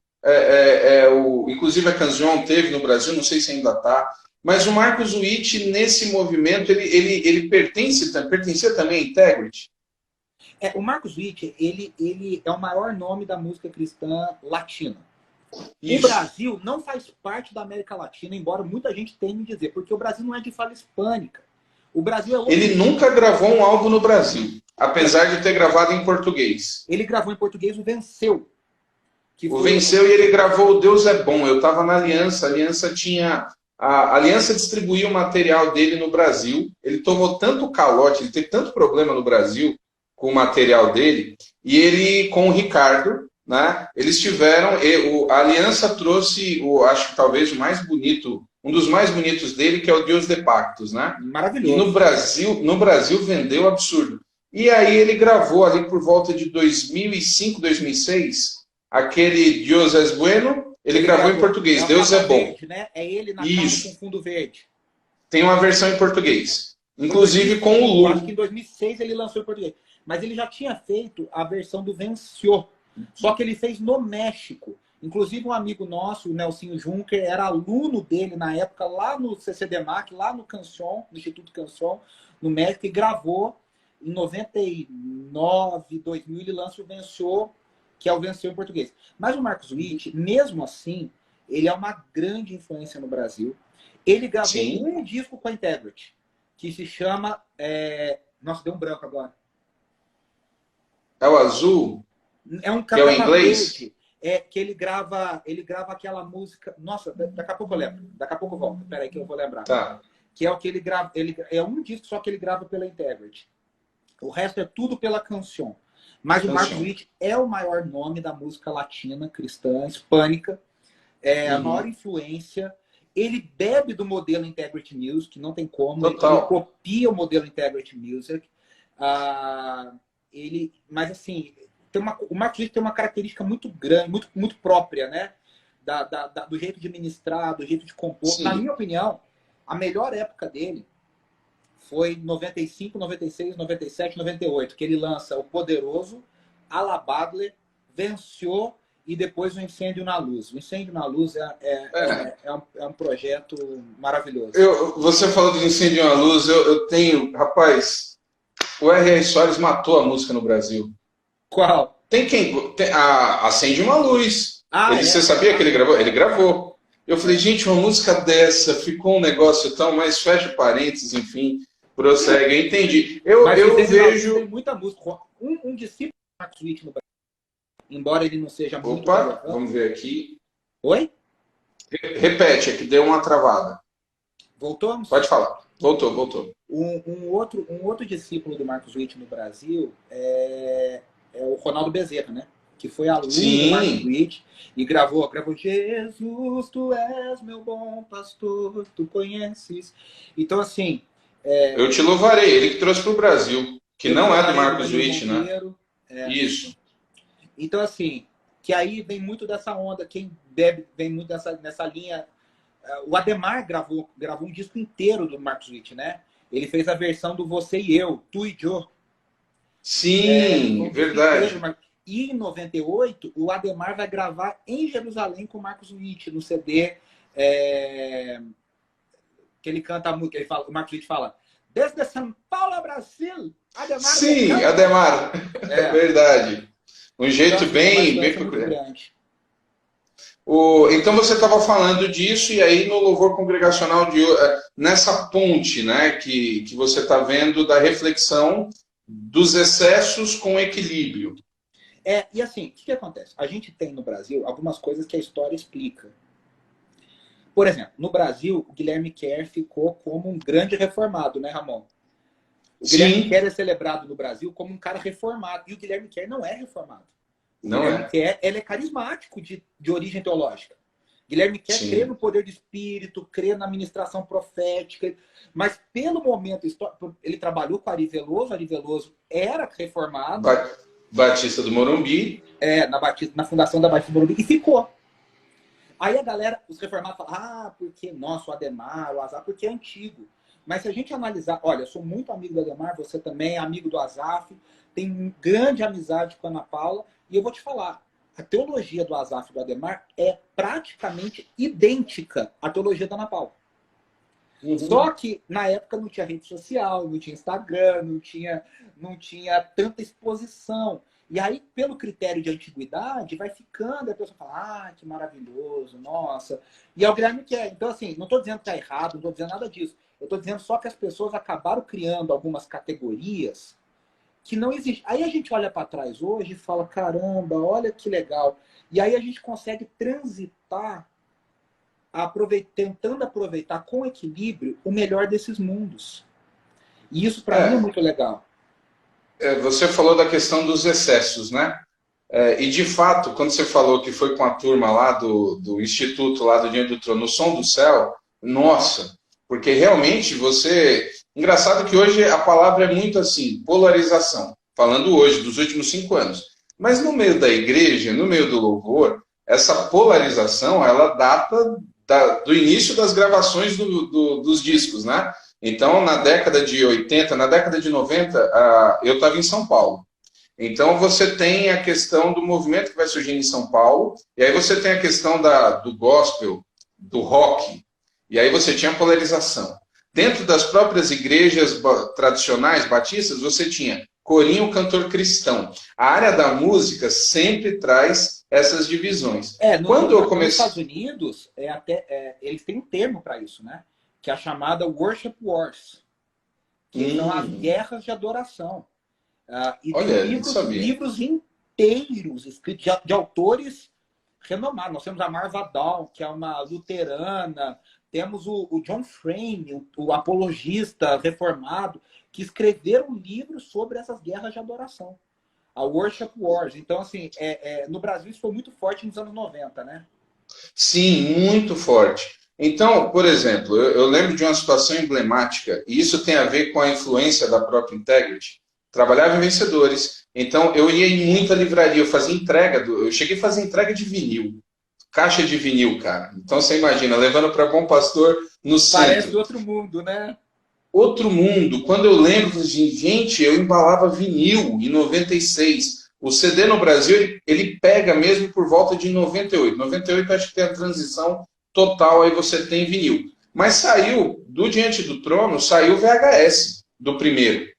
inclusive a Canção teve no Brasil, não sei se ainda está. Mas o Marcos Witt, nesse movimento, ele pertencia também à Integrity? O Marcos Witt, ele é o maior nome da música cristã latina. Isso. O Brasil não faz parte da América Latina, embora muita gente teme dizer, porque o Brasil não é de fala hispânica. O Brasil é outro. Ele nunca gravou um álbum no Brasil, apesar de ter gravado em português. Ele gravou em português o Venceu. Venceu e ele gravou o Deus é Bom. Eu estava na Aliança, a Aliança distribuiu o material dele no Brasil. Ele tomou tanto calote, ele teve tanto problema no Brasil com o material dele, e ele, com o Ricardo, né, eles tiveram, a Aliança trouxe, acho que talvez o mais bonito, um dos mais bonitos dele, que é o Deus de Pactos, né? Maravilhoso. E no Brasil vendeu absurdo. E aí ele gravou ali por volta de 2005, 2006, aquele Dios es bueno, ele gravou em português, Deus é bom. Verde, né? É ele na capa com fundo verde. Tem uma versão em português, inclusive com o Lu. Acho que em 2006 ele lançou em português. Mas ele já tinha feito a versão do Venceu. Só que ele fez no México. Inclusive um amigo nosso, o Nelsinho Juncker, era aluno dele na época lá no CCDMAC, lá no Canção, no Instituto Canção, no México, e gravou em 99, 2000, ele lança o Venceu, que é o Venceu em português. Mas o Marcos Witt, mesmo assim, ele é uma grande influência no Brasil. Ele gravou um disco com a Integrity, que se chama... Nossa, deu um branco agora. É o azul? É um cara inglês? Verde, que ele grava aquela música... Nossa, daqui a pouco eu lembro. Daqui a pouco eu volto. Peraí que eu vou lembrar. Tá. Que é o que ele grava... É um disco só que ele grava pela Integrity. O resto é tudo pela Canção. Mas o Marcos Witt é o maior nome da música latina, cristã, hispânica. A maior influência. Ele bebe do modelo Integrity Music, não tem como. Ele copia o modelo Integrity Music. Mas assim, o Marcos Witt tem uma característica muito grande, muito própria, né? Do jeito de ministrar, do jeito de compor. Sim. Na minha opinião, a melhor época dele foi 95, 96, 97, 98, que ele lança O Poderoso, Alabadle, Venceu e depois O Incêndio na Luz. O Incêndio na Luz é um projeto maravilhoso. Você falou do Incêndio na Luz, eu tenho... Rapaz, o R.R. Soares matou a música no Brasil. Qual? Acende uma Luz. Você sabia que ele gravou? Ele gravou. Eu falei, gente, uma música dessa, ficou um negócio tão... Mas fecha parênteses, enfim... Prossegue, eu entendi. Eu vejo... Tem muita música. Um discípulo do Marcos Witt no Brasil, embora ele não seja muito... Opa, vamos ver aqui. Oi? Repete, é que deu uma travada. Voltou? Pode falar. Voltou. Um outro discípulo do Marcos Witt no Brasil é o Ronaldo Bezerra, né? Que foi aluno do Marcos Witt e gravou Jesus, tu és meu bom pastor, tu conheces. Então, assim... Eu te louvarei, ele que trouxe para o Brasil, que não é do Marcos Witt, né? Isso. Então, assim, que aí vem muito dessa onda, quem bebe vem muito nessa linha. O Ademar gravou um disco inteiro do Marcos Witt, né? Ele fez a versão do Você e Eu, Tu e Joe. Sim, verdade. E em 98, o Ademar vai gravar em Jerusalém com o Marcos Witt, no CD... que ele canta a música, o Marcos Witt fala: desde São Paulo a Brasil, Ademar. Sim, Ademar. É verdade. Um jeito bem peculiar. Então você estava falando disso, e aí no louvor congregacional, nessa ponte, né, que você está vendo da reflexão dos excessos com equilíbrio. E assim, o que acontece? A gente tem no Brasil algumas coisas que a história explica. Por exemplo, no Brasil, o Guilherme Kerr ficou como um grande reformado, né, Ramon? O Guilherme Kerr é celebrado no Brasil como um cara reformado. E o Guilherme Kerr não é reformado. O Guilherme Kerr, ele é carismático de origem teológica. Guilherme Kerr crê no poder do Espírito, crê na ministração profética, mas pelo momento histórico, ele trabalhou com Ari Veloso era reformado. Batista do Morumbi. Na fundação da Batista do Morumbi, e ficou. Aí a galera, os reformados falam, porque, nossa, o Adhemar, o Azaf, porque é antigo. Mas se a gente analisar, olha, eu sou muito amigo do Adhemar, você também é amigo do Azaf, tem grande amizade com a Ana Paula, e eu vou te falar, a teologia do Azaf e do Adhemar é praticamente idêntica à teologia da Ana Paula. Uhum. Só que na época não tinha rede social, não tinha Instagram, não tinha tanta exposição. E aí, pelo critério de antiguidade, vai ficando, a pessoa fala, que maravilhoso, nossa. E é o Guilherme Kerr. Então, assim, não estou dizendo que está errado, não estou dizendo nada disso. Eu estou dizendo só que as pessoas acabaram criando algumas categorias que não existem. Aí a gente olha para trás hoje e fala, caramba, olha que legal. E aí a gente consegue transitar tentando aproveitar com equilíbrio o melhor desses mundos. E isso, para mim, é muito legal. Você falou da questão dos excessos, né? E, de fato, quando você falou que foi com a turma lá do Instituto, lá do Diante do Trono, no Som do Céu, nossa, porque realmente você... Engraçado que hoje a palavra é muito assim, polarização, falando hoje, dos últimos 5 anos. Mas no meio da igreja, no meio do louvor, essa polarização, ela data do início das gravações dos discos, né? Então, na década de 80, na década de 90, eu estava em São Paulo. Então, você tem a questão do movimento que vai surgindo em São Paulo, e aí você tem a questão do gospel, do rock, e aí você tinha a polarização. Dentro das próprias igrejas tradicionais batistas, você tinha corinho, cantor cristão. A área da música sempre traz essas divisões. Nos Estados Unidos, eles têm um termo para isso, né? Que é a chamada Worship Wars, que são as guerras de adoração. E olha, livros inteiros escritos de autores renomados. Nós temos a Marva Dahl, que é uma luterana, temos o John Frame, o apologista reformado, que escreveram livros sobre essas guerras de adoração. A Worship Wars. Então, assim, no Brasil isso foi muito forte nos anos 90, né? Sim, muito forte. Então, por exemplo, eu lembro de uma situação emblemática, e isso tem a ver com a influência da própria Integrity. Trabalhava em Vencedores, então eu ia em muita livraria, eu fazia entrega, eu cheguei a fazer entrega de vinil, caixa de vinil, cara. Então você imagina, levando para Bom Pastor no centro. Parece outro mundo, né? Outro mundo. Quando eu lembro, gente, eu embalava vinil em 96. O CD no Brasil, ele pega mesmo por volta de 98. 98 acho que tem a transição total, aí você tem vinil. Mas saiu, do Diante do Trono, saiu o VHS do primeiro.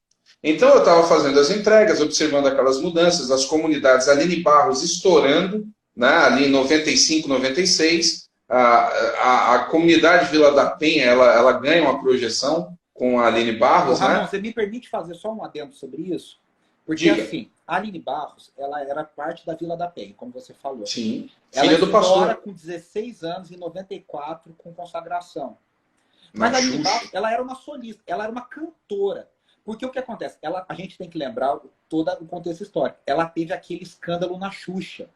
Então eu estava fazendo as entregas, observando aquelas mudanças, as comunidades, a Aline Barros estourando, né, ali em 95, 96. A comunidade Vila da Penha, ela ganha uma projeção com a Aline Barros. Ramon, né? Você me permite fazer só um adendo sobre isso? Porque, assim, a Aline Barros, ela era parte da Vila da Penha, como você falou. Sim, filha do pastor. Ela com 16 anos, em 94, com consagração. Mas a Aline Barros, ela era uma solista, ela era uma cantora. Porque o que acontece? A gente tem que lembrar todo o contexto histórico. Ela teve aquele escândalo na Xuxa.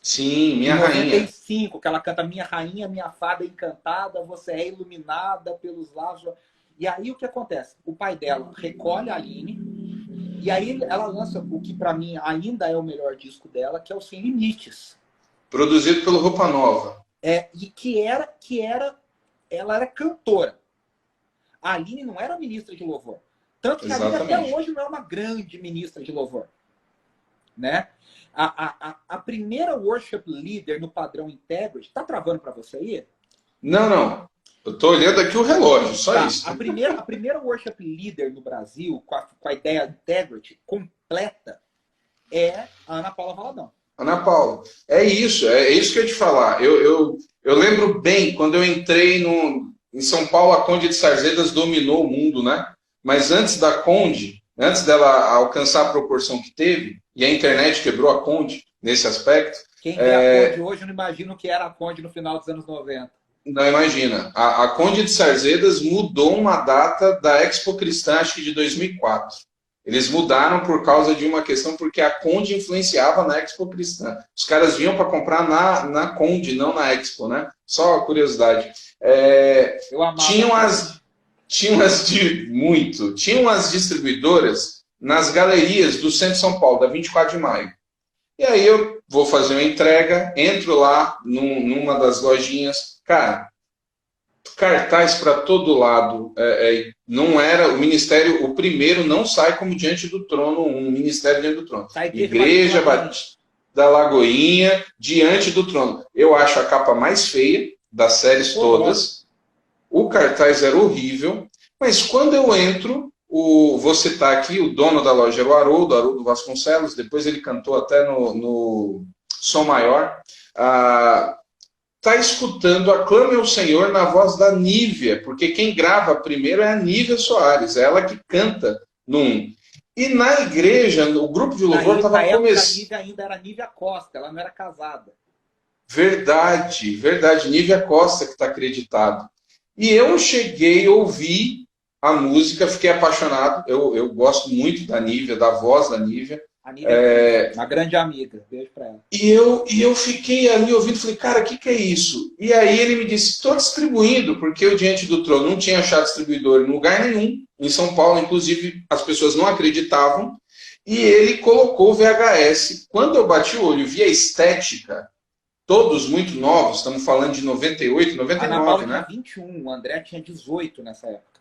Sim, Minha Rainha. Em 95, que ela canta Minha Rainha, Minha Fada Encantada, você é iluminada pelos laços. E aí o que acontece? O pai dela recolhe a Aline, e aí ela lança o que para mim ainda é o melhor disco dela, que é o Sem Limites. Produzido pelo Roupa Nova. E ela era cantora. A Aline não era ministra de louvor. Tanto que a Aline até hoje não é uma grande ministra de louvor. Né? A primeira worship leader no padrão Integrity, tá travando para você aí? Não. Eu tô olhando aqui o relógio, só isso. A primeira worship leader no Brasil, com a ideia Integrity completa, é a Ana Paula Valadão. Ana Paula, é isso que eu ia te falar. Eu lembro bem, quando eu entrei em São Paulo, a Conde de Sarzedas dominou o mundo, né? Mas antes da Conde, antes dela alcançar a proporção que teve, e a internet quebrou a Conde nesse aspecto. Quem vê a Conde hoje não imagina o que era a Conde no final dos anos 90. Não, imagina. A Conde de Sarzedas mudou uma data da Expo Cristã, acho que de 2004. Eles mudaram por causa de uma questão, porque a Conde influenciava na Expo Cristã. Os caras vinham para comprar na Conde, não na Expo, né? Só curiosidade. Eu amava. Tinham as distribuidoras nas galerias do centro de São Paulo, da 24 de maio. E aí eu vou fazer uma entrega, entro lá numa das lojinhas, cara, cartaz para todo lado. Não era o ministério, o primeiro não sai como Diante do Trono, um ministério Diante do Trono. Igreja Batista da Lagoinha, Diante do Trono. Eu acho a capa mais feia das séries todas. O cartaz era horrível, mas quando eu entro, vou citar aqui, o dono da loja era o Haroldo Vasconcelos, depois ele cantou até no Som Maior. Está escutando Aclame ao Senhor na voz da Nívia, porque quem grava primeiro é a Nívia Soares, é ela que canta num. E na igreja, o grupo de louvor estava começando. A Nívia ainda era Nívia Costa, ela não era casada. Verdade, Nívia Costa que está acreditado. E eu cheguei, ouvi a música, fiquei apaixonado. Eu gosto muito da Nívia, da voz da Nívia. A Nívia é uma grande amiga, beijo pra ela. E eu fiquei ali ouvindo, falei, cara, o que é isso? E aí ele me disse, estou distribuindo, porque eu Diante do Trono não tinha achado distribuidor em lugar nenhum. Em São Paulo, inclusive, as pessoas não acreditavam. E ele colocou o VHS. Quando eu bati o olho e vi a estética, todos muito novos, estamos falando de 98, 99, Ana Paula né? tinha 21, o André tinha 18 nessa época.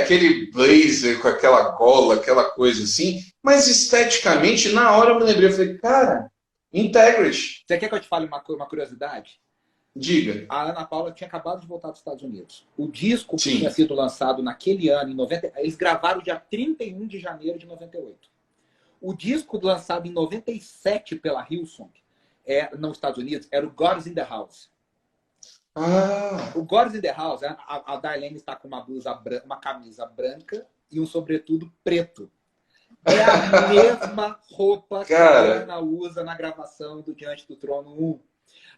Aquele blazer com aquela gola, aquela coisa assim. Mas esteticamente, na hora eu me lembrei, eu falei, cara, Integrity. Você quer que eu te fale uma curiosidade? Diga. A Ana Paula tinha acabado de voltar dos Estados Unidos. O disco que tinha sido lançado naquele ano, em 90, eles gravaram dia 31 de janeiro de 98. O disco lançado em 97 pela Hillsong, nos Estados Unidos, era o God's in the House. O God's in the House, a Darlene está com uma camisa branca e um sobretudo preto. É a mesma roupa que a Ana usa na gravação do Diante do Trono 1.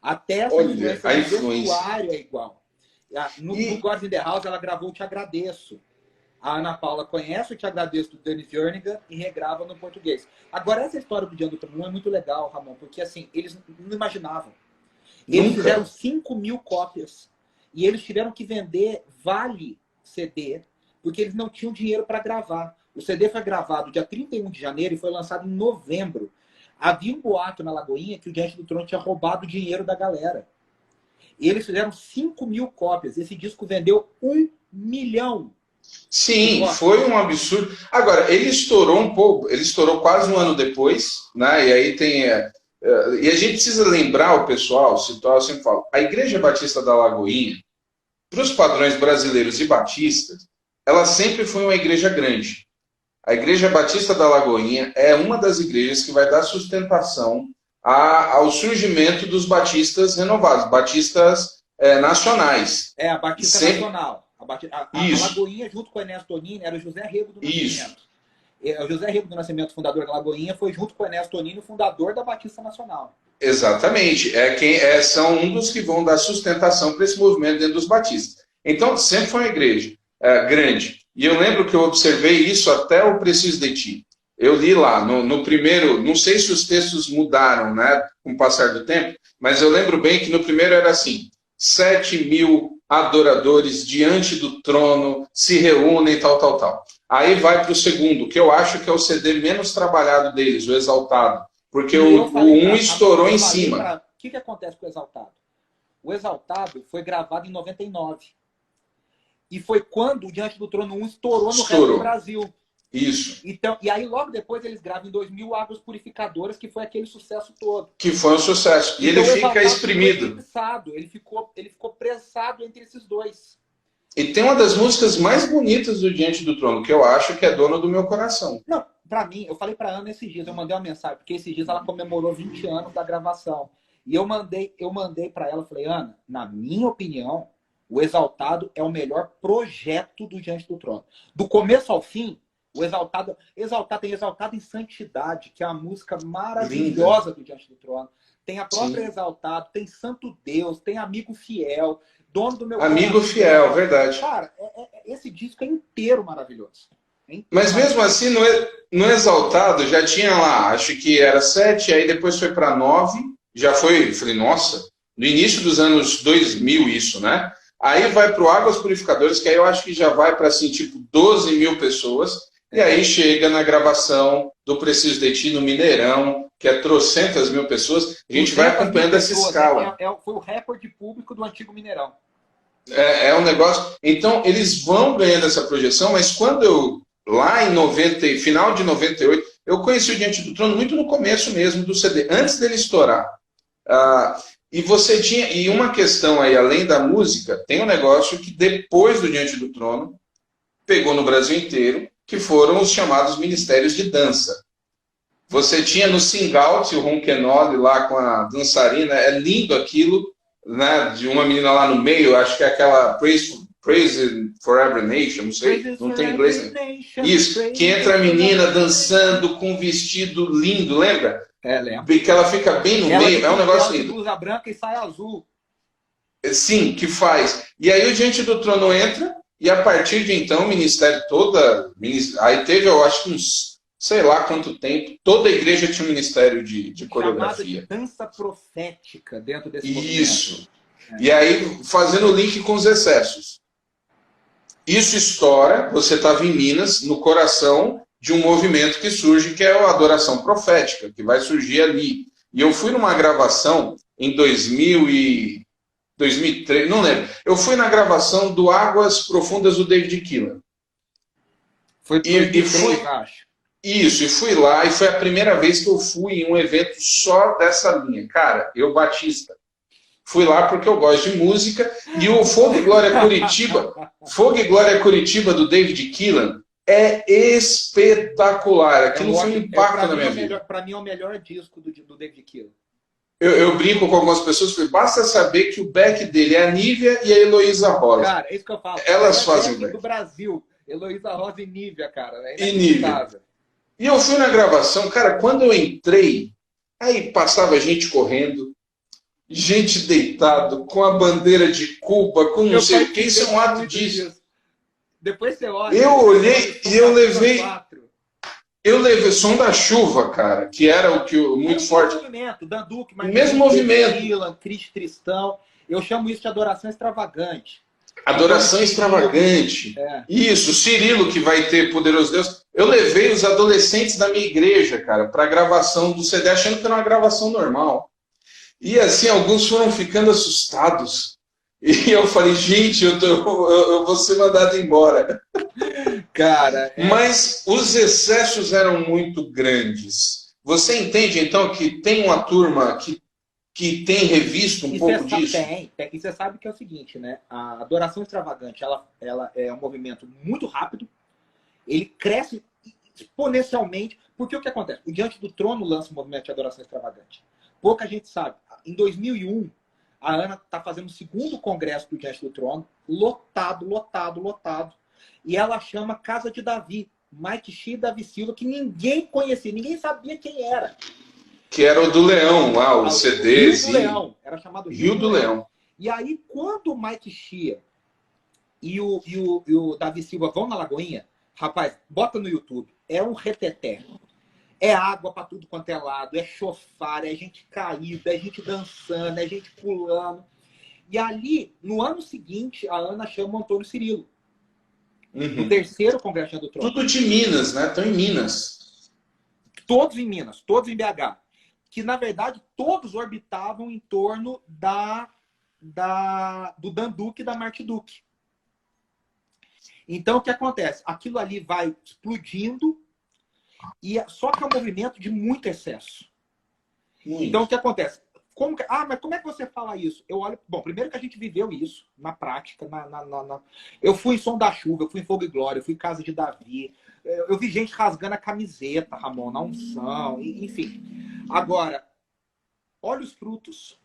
Até essa influência do vestuário é igual. No God's in the House, ela gravou Te Agradeço. A Ana Paula conhece o Te Agradeço do Dennis Jernigan e regrava no português. Agora, essa história do Diante do Trono 1 é muito legal, Ramon, porque assim, eles não imaginavam. Eles fizeram 5.000 cópias. E eles tiveram que vender vale CD, porque eles não tinham dinheiro para gravar. O CD foi gravado dia 31 de janeiro e foi lançado em novembro. Havia um boato na Lagoinha que o Diante do Trono tinha roubado o dinheiro da galera. E eles fizeram 5.000 cópias. Esse disco vendeu 1 milhão. Sim, foi um absurdo. Agora, ele estourou um pouco, ele estourou quase um ano depois, né? E aí tem... e a gente precisa lembrar o pessoal, situar, eu sempre falo, a Igreja Batista da Lagoinha, para os padrões brasileiros e batistas, ela sempre foi uma igreja grande. A Igreja Batista da Lagoinha é uma das igrejas que vai dar sustentação ao surgimento dos batistas renovados, batistas nacionais. A Batista Nacional. A Lagoinha, junto com o Ernesto Tonini, era o José Rego do Nascimento. O José Rego do Nascimento, fundador da Lagoinha, foi junto com o Ernesto Tonini, o fundador da Batista Nacional. Exatamente. São um dos que vão dar sustentação para esse movimento dentro dos batistas. Então, sempre foi uma igreja grande. E eu lembro que eu observei isso até o Preciso de Ti. Eu li lá, no primeiro, não sei se os textos mudaram, né, com o passar do tempo, mas eu lembro bem que no primeiro era assim, 7.000 adoradores diante do trono se reúnem, tal. Aí vai para o segundo, que eu acho que é o CD menos trabalhado deles, o Exaltado. Porque o 1 estourou em cima. O que acontece com o Exaltado? O Exaltado foi gravado em 99. E foi quando o Diante do Trono 1 estourou no resto do Brasil. Isso. Então, e aí, logo depois, eles gravam em 2000 Águas Purificadoras, que foi aquele sucesso todo. Que foi um sucesso. E então, ele fica exprimido. Ele ficou prensado entre esses dois. E tem uma das músicas mais bonitas do Diante do Trono, que eu acho que é Dona do Meu Coração. Não, pra mim, eu falei pra Ana esses dias, eu mandei uma mensagem, porque esses dias ela comemorou 20 anos da gravação. E eu mandei pra ela, falei, Ana, na minha opinião, o Exaltado é o melhor projeto do Diante do Trono. Do começo ao fim, o Exaltado tem Exaltado em Santidade, que é a música maravilhosa do Diante do Trono. Tem a própria Exaltado, tem Santo Deus, tem Amigo Fiel. Dono do Meu Amigo Coração. Fiel, verdade. Cara, esse disco é inteiro maravilhoso. Mas mesmo assim, no Exaltado já tinha lá, acho que era 7, aí depois foi para 9, já foi, falei, nossa, no início dos anos 2000 isso, né? Aí vai para o Águas Purificadoras, que aí eu acho que já vai para, assim, tipo, 12 mil pessoas, e aí chega na gravação do Preciso de Ti no Mineirão, que é trocentas mil pessoas, a gente vai acompanhando essa escala. Foi o recorde público do antigo Mineirão. É um negócio. Então, eles vão ganhando essa projeção, mas quando eu, lá em 90, final de 98, eu conheci o Diante do Trono muito no começo mesmo do CD, antes dele estourar. E você tinha. E uma questão aí, além da música, tem um negócio que depois do Diante do Trono pegou no Brasil inteiro, que foram os chamados ministérios de dança. Você tinha no Sing Out o Ronquenoli lá com a dançarina, é lindo aquilo, né? De uma menina lá no meio, acho que é aquela Praise for Every Nation, não sei, não tem inglês. Isso, que entra a menina dançando com um vestido lindo, lembra? Lembro. Que ela fica bem no meio, é um negócio lindo. Blusa branca e saia azul. Sim, que faz. E aí o Diante do Trono entra, e a partir de então o ministério toda. Aí teve, eu acho que uns, sei lá quanto tempo, toda a igreja tinha um ministério de coreografia. De dança profética dentro desse Isso. Movimento. E aí, fazendo o link com os excessos. Isso estoura, você estava em Minas, no coração de um movimento que surge, que é a adoração profética, que vai surgir ali. E eu fui numa gravação em 2003, não lembro. Eu fui na gravação do Águas Profundas do David Keelan. Foi 2003, acho. Isso, e fui lá, e foi a primeira vez que eu fui em um evento só dessa linha. Cara, eu Batista. Fui lá porque eu gosto de música, e o Fogo e Glória Curitiba do David Keelan é espetacular. Aquilo foi um impacto na minha vida. Para mim é o melhor disco do David Keelan. Eu brinco com algumas pessoas, falei, basta saber que o back dele é a Nívia e a Heloísa Rosa. Cara, é isso que eu falo. Elas fazem o back. Do Brasil, Heloísa Rosa e Nívia, cara. E Nívia. E eu fui na gravação, cara, quando eu entrei, aí passava gente correndo, gente deitado, com a bandeira de Cuba, com não sei o que, isso é um ato disso. Depois você olha. Eu olhei e eu levei Som da Chuva, cara, que era o que muito forte. Movimento, Dan Duque, o mesmo movimento. Dylan, Cris Tristão. Eu chamo isso de adoração extravagante. Adoração extravagante. Isso, Cirilo, que vai ter Poderoso Deus. Eu levei os adolescentes da minha igreja, cara, para a gravação do CD, achando que era uma gravação normal. E assim, alguns foram ficando assustados. E eu falei, gente, eu vou ser mandado embora. Cara, Mas os excessos eram muito grandes. Você entende, então, que tem uma turma que tem revisto um pouco disso? Tem. E você sabe que é o seguinte, né? A adoração extravagante, ela é um movimento muito rápido. Ele cresce exponencialmente. Porque o que acontece? O Diante do Trono lança o movimento de adoração extravagante. Pouca gente sabe. Em 2001, a Ana está fazendo o segundo congresso do Diante do Trono, lotado. E ela chama Casa de Davi, Mike Shea e Davi Silva, que ninguém conhecia, ninguém sabia quem era. Que era o do Leão lá, o CD. Rio do Leão. Era chamado Rio do Leão. E aí, quando o Mike Shea e o Davi Silva vão na Lagoinha, rapaz, bota no YouTube, é um reteté. É água para tudo quanto é lado, é chofar, é gente caída, é gente dançando, é gente pulando. E ali, no ano seguinte, a Ana chama o Antônio Cirilo. No terceiro Congresso do Trono. Tudo de Minas, né? Estão em Minas. Todos em Minas, todos em BH. Que, na verdade, todos orbitavam em torno do Dan Duque e da Marty Duque. Então, o que acontece? Aquilo ali vai explodindo, só que é um movimento de muito excesso. Então, o que acontece? Mas como é que você fala isso? Eu olho. Bom, primeiro que a gente viveu isso na prática. Eu fui em Som da Chuva, eu fui em Fogo e Glória, eu fui em Casa de Davi. Eu vi gente rasgando a camiseta, Ramon, na unção, enfim. Agora, olha os frutos.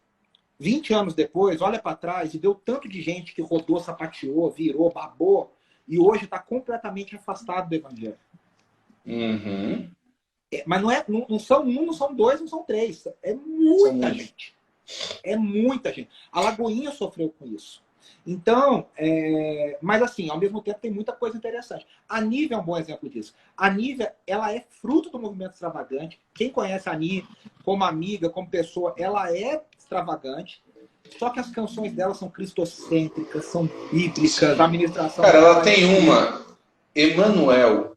20 anos depois, olha para trás e deu tanto de gente que rodou, sapateou, virou, babou, e hoje está completamente afastado do Evangelho. Uhum. Mas não são um, não são dois, não são três. É muita gente. É muita gente. A Lagoinha sofreu com isso. Então, mas assim, ao mesmo tempo tem muita coisa interessante. A Nívia é um bom exemplo disso. A Nívia, ela é fruto do movimento extravagante. Quem conhece a Nívia como amiga, como pessoa, ela é extravagante. Só que as canções dela são cristocêntricas, são bíblicas, a administração... Cara, ela tem uma, Emanuel.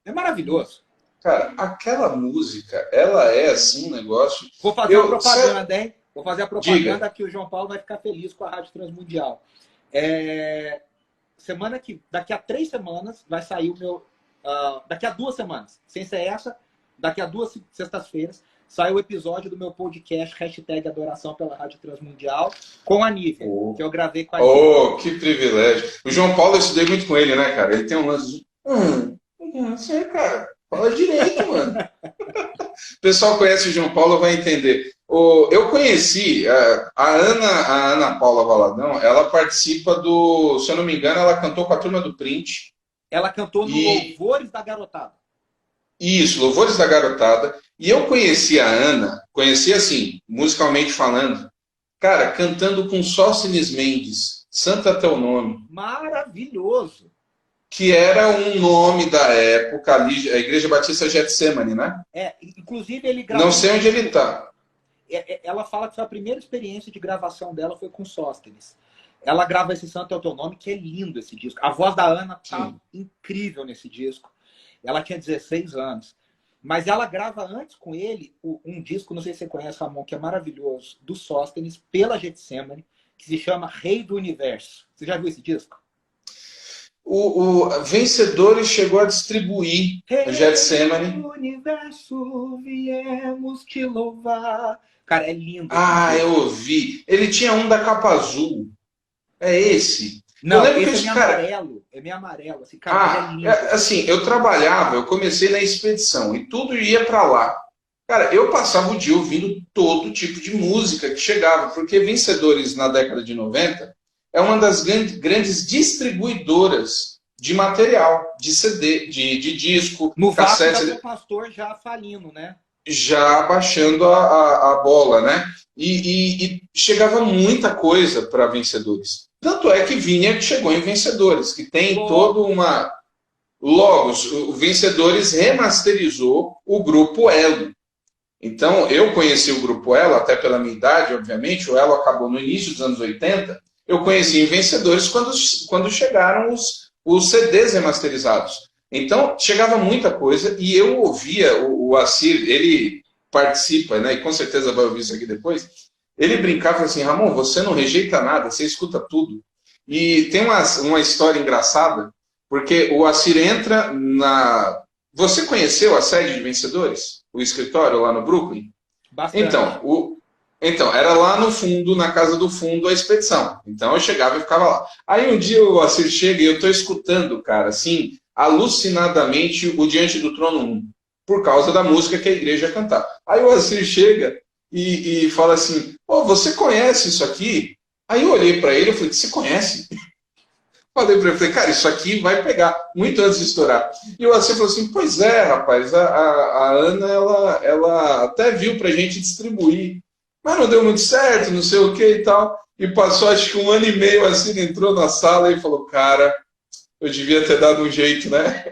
É maravilhoso. Cara, aquela música, ela é assim um negócio... Vou fazer uma propaganda, hein? Vou fazer a propaganda que o João Paulo vai ficar feliz com a Rádio Transmundial. Daqui a 3 semanas vai sair o meu... daqui a 2 semanas, sem ser essa, daqui a 2 sextas-feiras, sai o episódio do meu podcast, #Adoração pela Rádio Transmundial, com a Nívia, que eu gravei com a Nívia. Oh, que privilégio. O João Paulo, eu estudei muito com ele, né, cara? Ele tem um lance de... não sei, cara. Fala direito, mano. O pessoal conhece o João Paulo, vai entender. Eu conheci a Ana Paula Valadão, ela participa do... Se eu não me engano, ela cantou com a Turma do Print. Ela cantou no Louvores da Garotada. Isso, Louvores da Garotada. E eu conheci a Ana, conheci assim, musicalmente falando, cara, cantando com Sóstenes Mendes, Santo é Teu Nome. Maravilhoso. Que era um nome da época ali, a Igreja Batista Getsemane, né? Inclusive ele gravou... Não sei onde ele está. Ela fala que foi a primeira experiência de gravação dela foi com Sóstenes. Ela grava esse Santo é o Teu Nome, que é lindo esse disco. A voz da Ana tá incrível nesse disco. Ela tinha 16 anos. Mas ela grava antes com ele um disco, não sei se você conhece, Ramon, que é maravilhoso, do Sóstenes, pela Getsemane, que se chama Rei do Universo. Você já viu esse disco? O Vencedores chegou a distribuir o Getsemane. Rei do Universo, viemos te louvar. Cara, é lindo. Eu ouvi. Ele tinha um da capa azul. É esse. Não, esse é meio amarelo. É meio amarelo. Assim, cara, é lindo. Assim, eu trabalhava, eu comecei na expedição e tudo ia para lá. Cara, eu passava o dia ouvindo todo tipo de música que chegava, porque Vencedores, na década de 90, é uma das grandes distribuidoras de material, de CD, de disco, no cassete. No pastor já falindo, né? Já baixando a bola, né? E chegava muita coisa para Vencedores. Tanto é que Vinha chegou em Vencedores, que tem toda uma... Logos, o Vencedores remasterizou o Grupo Elo. Então, eu conheci o Grupo Elo, até pela minha idade, obviamente, o Elo acabou no início dos anos 80, eu conheci em Vencedores quando chegaram os CDs remasterizados. Então, chegava muita coisa e eu ouvia o Assir, ele participa, né, e com certeza vai ouvir isso aqui depois, ele brincava assim, Ramon, você não rejeita nada, você escuta tudo. E tem uma história engraçada, porque o Assir entra na... Você conheceu a sede de Vencedores? O escritório lá no Brooklyn? Bastante. Então, era lá no fundo, na casa do fundo, a expedição. Então eu chegava e ficava lá. Aí um dia o Assir chega e eu estou escutando, cara, assim, alucinadamente o Diante do Trono 1, por causa da música que a igreja ia cantar. Aí o Assir chega e fala assim, você conhece isso aqui? Aí eu olhei para ele e falei, você conhece? Falei para ele, cara, isso aqui vai pegar, muito antes de estourar. E o Assir falou assim, pois é, rapaz, a Ana, ela até viu para a gente distribuir, mas não deu muito certo, não sei o que e tal. E passou acho que 1 ano e meio assim, entrou na sala e falou, cara, eu devia ter dado um jeito, né?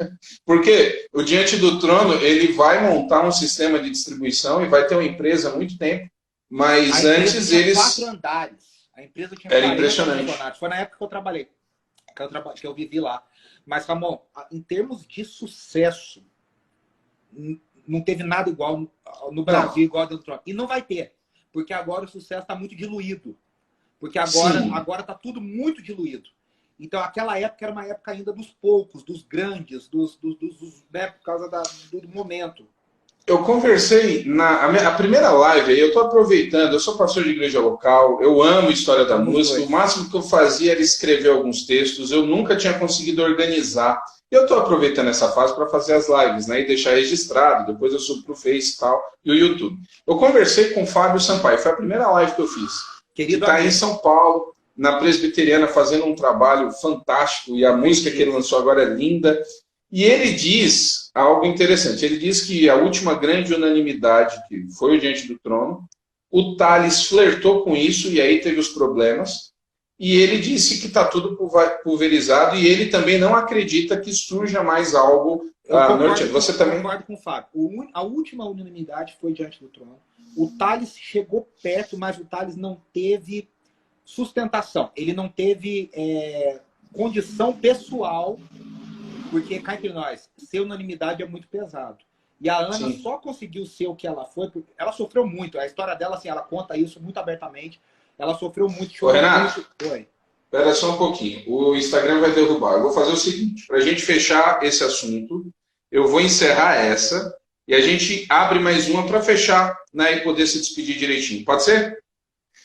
Porque o Diante do Trono, ele vai montar um sistema de distribuição e vai ter uma empresa há muito tempo, mas antes eles... 4 andares. A empresa tinha era impressionante. Foi na época que eu trabalhei, que eu vivi lá. Mas, Ramon, em termos de sucesso, não teve nada igual no Brasil, igual a Diante do Trono. E não vai ter. Porque agora o sucesso está muito diluído. Porque agora está tudo muito diluído. Então, aquela época era uma época ainda dos poucos, dos grandes, né, por causa do momento. Eu conversei a primeira live aí, eu estou aproveitando, eu sou pastor de igreja local, eu amo história da música, o máximo que eu fazia era escrever alguns textos, eu nunca tinha conseguido organizar. E eu estou aproveitando essa fase para fazer as lives, né, e deixar registrado, depois eu subo para o Face e tal, e o YouTube. Eu conversei com o Fábio Sampaio, foi a primeira live que eu fiz. Querido, que está em São Paulo, na Presbiteriana, fazendo um trabalho fantástico, e a música que ele lançou agora é linda. E ele diz algo interessante. Ele diz que a última grande unanimidade, que foi o Diante do Trono, o Thales flertou com isso, e aí teve os problemas. e ele disse que está tudo pulverizado e ele também não acredita que surja mais algo. Você também concordo com o Fábio. A última unanimidade foi Diante do Trono. O Thales chegou perto, mas o Thales não teve sustentação. Ele não teve condição pessoal, porque cá entre nós, ser unanimidade é muito pesado. E a Ana Sim. só conseguiu ser o que ela foi, porque ela sofreu muito. A história dela, assim, ela conta isso muito abertamente. Ela sofreu muito. Renato, espera só um pouquinho. O Instagram vai derrubar. Eu vou fazer o seguinte, para a gente fechar esse assunto, eu vou encerrar essa e a gente abre mais uma para fechar, né, e poder se despedir direitinho. Pode ser?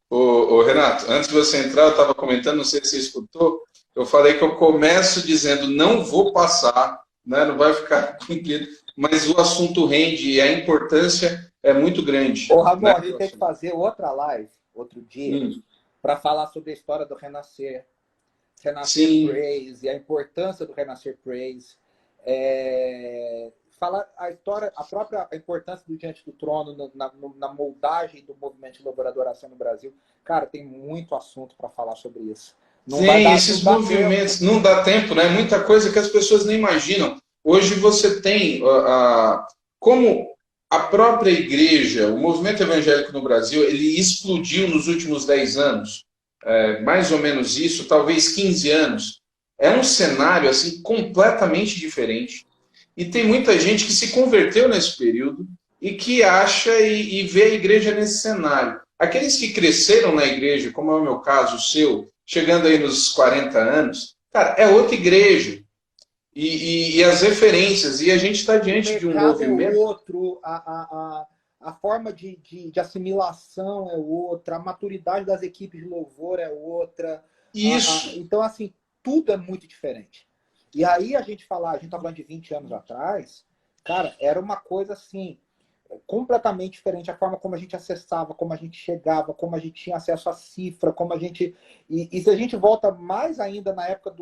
Ô, Renato, antes de você entrar, eu estava comentando, não sei se você escutou, eu falei que eu começo dizendo não vou passar, né, não vai ficar cumprido, mas o assunto rende e a importância é muito grande. Ô, Ramon, né? A gente tem que fazer outra live, outro dia, para falar sobre a história do Renascer. Renascer Sim. Praise, e a importância do Renascer Praise. Falar a história, a importância do Diante do Trono na moldagem do movimento de louvor e adoração no Brasil. Cara, tem muito assunto para falar sobre isso. Esses movimentos, não dá tempo, né? Muita coisa que as pessoas nem imaginam. Hoje você tem, como a própria igreja, o movimento evangélico no Brasil, ele explodiu nos últimos 10 anos, mais ou menos isso, talvez 15 anos. É um cenário assim completamente diferente. E tem muita gente que se converteu nesse período e que acha e vê a igreja nesse cenário. Aqueles que cresceram na igreja, como é o meu caso, o seu, chegando aí nos 40 anos, cara, é outra igreja. E as referências, e a gente está diante de um movimento... É outro, a forma de assimilação é outra, a maturidade das equipes de louvor é outra. Isso. Então, assim, tudo é muito diferente. E aí a gente está falando de 20 anos atrás, cara, era uma coisa assim, completamente diferente. A forma como a gente acessava, como a gente chegava, como a gente tinha acesso à cifra, como a gente... E se a gente volta mais ainda na época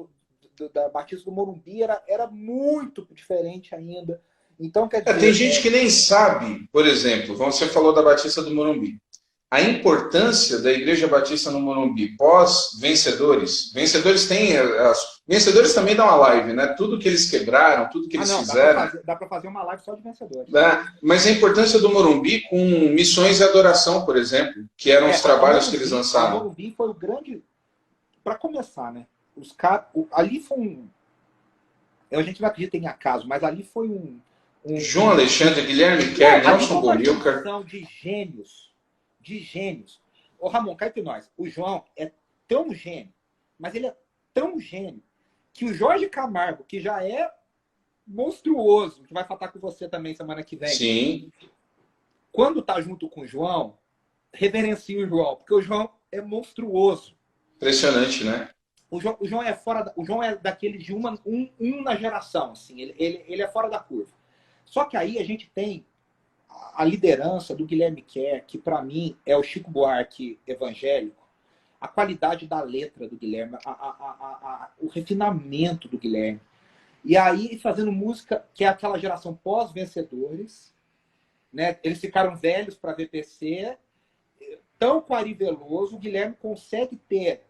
da Batista do Morumbi, era muito diferente ainda. Então, quer dizer... Tem gente que nem sabe, por exemplo, você falou da Batista do Morumbi. A importância da Igreja Batista no Morumbi pós-vencedores. Vencedores também dão uma live, né? Tudo que eles quebraram, tudo que eles fizeram. Dá para fazer uma live só de vencedores. Mas a importância do Morumbi com missões e adoração, por exemplo, que eram os trabalhos que eles lançaram. O Morumbi foi o grande... Para começar, né? Ali foi um... A gente não acredita em acaso, mas ali foi um João Alexandre, Guilherme Kerr, Nelson Bonilca. De gênios. Ô, Ramon, cá entre nós. O João é tão gênio, mas ele é tão gênio, que o Jorge Camargo, que já é monstruoso, que vai falar com você também semana que vem. Sim. Quando tá junto com o João, reverencia o João, porque o João é monstruoso. Impressionante, né? O João é o João é daquele de um na geração, assim. Ele é fora da curva. Só que aí a gente tem a liderança do Guilherme Kerr, que para mim é o Chico Buarque evangélico, a qualidade da letra do Guilherme, o refinamento do Guilherme. E aí fazendo música que é aquela geração pós-vencedores, né? Eles ficaram velhos para VPC, tão quariveloso, o Guilherme consegue ter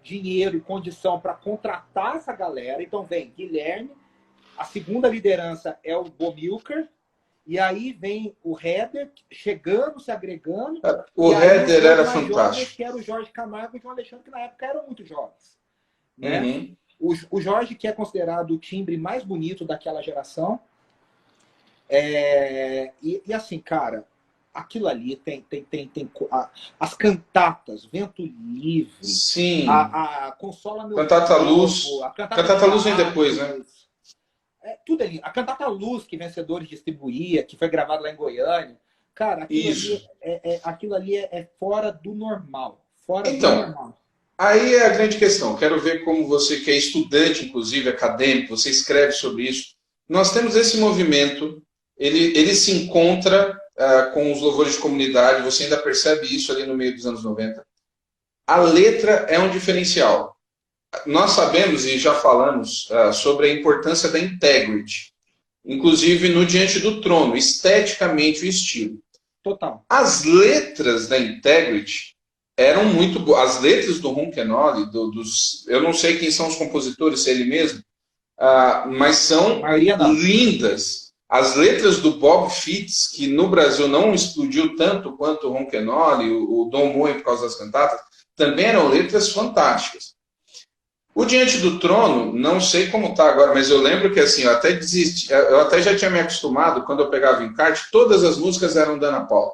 dinheiro e condição para contratar essa galera. Então vem Guilherme, a segunda liderança é o Bomilcar, e aí vem o Heather chegando, se agregando. O Heather era fantástico. Que era o Jorge Camargo e o João Alexandre, que na época eram muito jovens. Né? O Jorge, que é considerado o timbre mais bonito daquela geração. E assim, cara, aquilo ali tem as cantatas, Vento Livre. Sim. A Consola Meu Cantata Luz. A Cantata Luz vem depois, né? Tudo ali. A Cantata Luz, que Vencedores distribuía, que foi gravada lá em Goiânia. Cara, aquilo ali é fora do normal. Do normal. Aí é a grande questão. Quero ver como você, que é estudante, inclusive, acadêmico, você escreve sobre isso. Nós temos esse movimento, ele se encontra com os louvores de comunidade, você ainda percebe isso ali no meio dos anos 90. A letra é um diferencial. Nós sabemos e já falamos sobre a importância da integrity, inclusive no Diante do Trono, esteticamente o estilo. Total. As letras da integrity eram muito boas. As letras do Ron Kenoly, eu não sei quem são os compositores, se é ele mesmo, mas A são maioria não. lindas. As letras do Bob Fitts, que no Brasil não explodiu tanto quanto o Ron Kenoly, o Don Moen por causa das cantatas, também eram letras fantásticas. O Diante do Trono, não sei como está agora, mas eu lembro que assim, eu até desisti, eu até já tinha me acostumado, quando eu pegava encarte, todas as músicas eram da Ana Paula.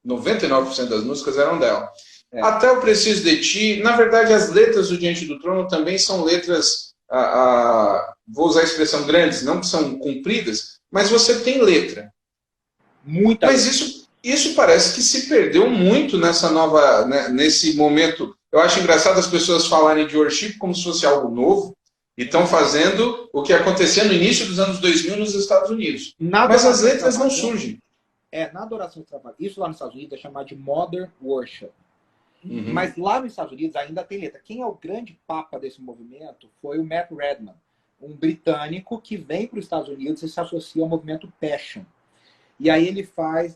99% das músicas eram dela. É. Até Eu Preciso de Ti, na verdade, as letras do Diante do Trono também são letras, vou usar a expressão grandes, não que são compridas, mas você tem letra. Muita Mas letra. isso parece que se perdeu muito nessa nova, né, nesse momento. Eu acho engraçado as pessoas falarem de worship como se fosse algo novo e estão fazendo o que acontecia no início dos anos 2000 nos Estados Unidos. Na Mas as adoração letras não extravagante, surgem. na adoração extravagante, isso lá nos Estados Unidos é chamado de Modern Worship. Uhum. Mas lá nos Estados Unidos ainda tem letra. Quem é o grande papa desse movimento foi o Matt Redman, um britânico que vem para os Estados Unidos e se associa ao movimento Passion. E aí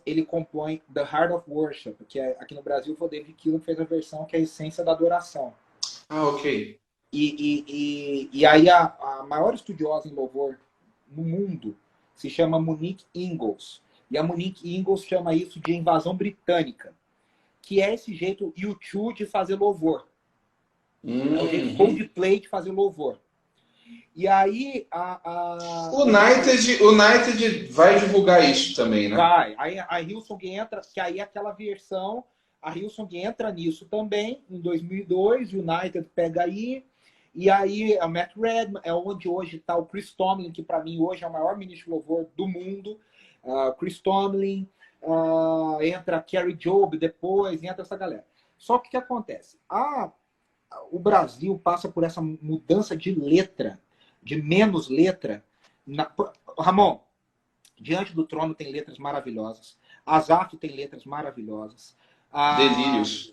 ele compõe The Heart of Worship, que aqui no Brasil foi o David Keelan que fez a versão que é a essência da adoração. Ok. E aí a maior estudiosa em louvor no mundo se chama Monique Ingalls. E a Monique Ingalls chama isso de invasão britânica, que é esse jeito U2 de fazer louvor. É o jeito Coldplay de fazer louvor. E aí United vai divulgar isso também, né? vai. Aí a Hillsong entra, que aí é aquela versão, a Hillsong entra nisso também, em 2002, United pega aí, e aí a Matt Redman, é onde hoje está o Chris Tomlin, que para mim hoje é o maior ministro de louvor do mundo, Chris Tomlin, entra Carrie Job depois, entra essa galera. Só que o que acontece? O Brasil passa por essa mudança de letra, de menos letra. Ramon, Diante do Trono tem letras maravilhosas. Azaf tem letras maravilhosas. Delírios.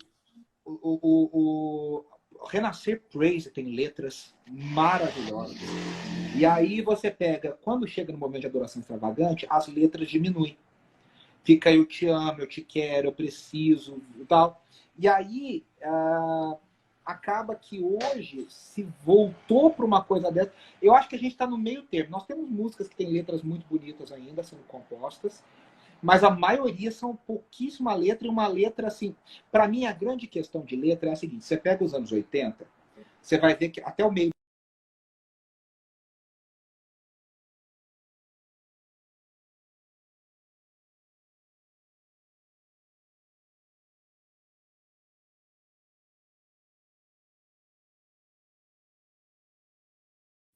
O Renascer Praise tem letras maravilhosas. E aí você pega, quando chega no momento de adoração extravagante, as letras diminuem. Fica eu te amo, eu te quero, eu preciso e tal. E aí acaba que hoje se voltou para uma coisa dessa. Eu acho que a gente está no meio termo. Nós temos músicas que têm letras muito bonitas ainda sendo compostas, mas a maioria são pouquíssima letra e uma letra assim. Para mim, a grande questão de letra é a seguinte: você pega os anos 80, você vai ver que até o meio.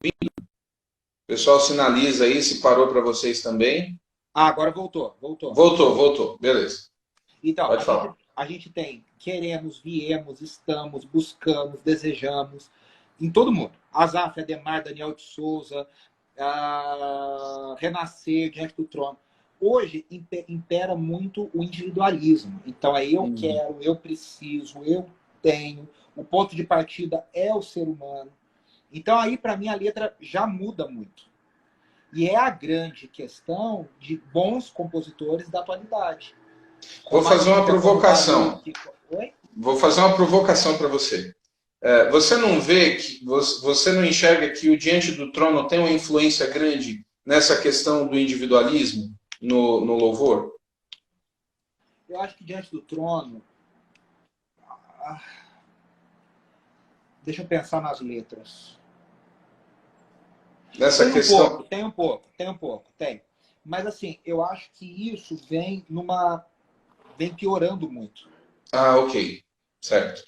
O pessoal sinaliza aí se parou para vocês também. Agora voltou. Voltou. Beleza. Então, Pode falar. a gente tem queremos, viemos, estamos, buscamos, desejamos, em todo mundo. Azaf, Ademar, Daniel de Souza, Renascer, Diante do Trono. Hoje impera muito o individualismo. Então é eu quero, eu preciso, eu tenho. O ponto de partida é o ser humano. Então aí, para mim, a letra já muda muito. E é a grande questão de bons compositores da atualidade. Vou fazer uma provocação. Oi? Vou fazer uma provocação para você. Você não vê que você não enxerga que o Diante do Trono tem uma influência grande nessa questão do individualismo no louvor? Eu acho que Diante do Trono. Deixa eu pensar nas letras. Nessa questão. Tem um pouco. Mas assim, eu acho que isso vem piorando muito. Ok. Certo.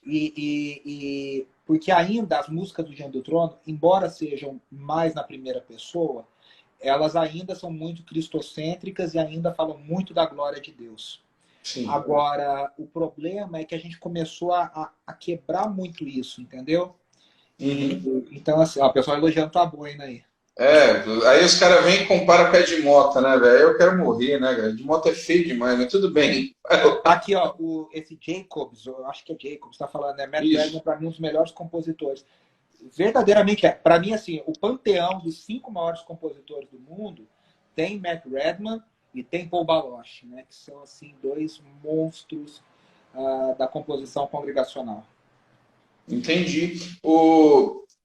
Porque ainda as músicas do Diante do Trono, embora sejam mais na primeira pessoa, elas ainda são muito cristocêntricas e ainda falam muito da glória de Deus. Sim. Agora, o problema é que a gente começou a quebrar muito isso, entendeu? Então, assim, o pessoal elogiando tua boina aí. Aí os caras vêm e comparam com a de Mota, né, velho? Eu quero morrer, né, velho? De Mota é feio demais, mas tudo bem. Aqui, ó, esse Jacobs, eu acho que é Jacobs, tá falando, né? Matt Redman, pra mim, um dos melhores compositores. Verdadeiramente é. Pra mim, assim, o panteão dos 5 maiores compositores do mundo tem Matt Redman e tem Paul Baloche, né? Que são, assim, 2 monstros da composição congregacional. Entendi.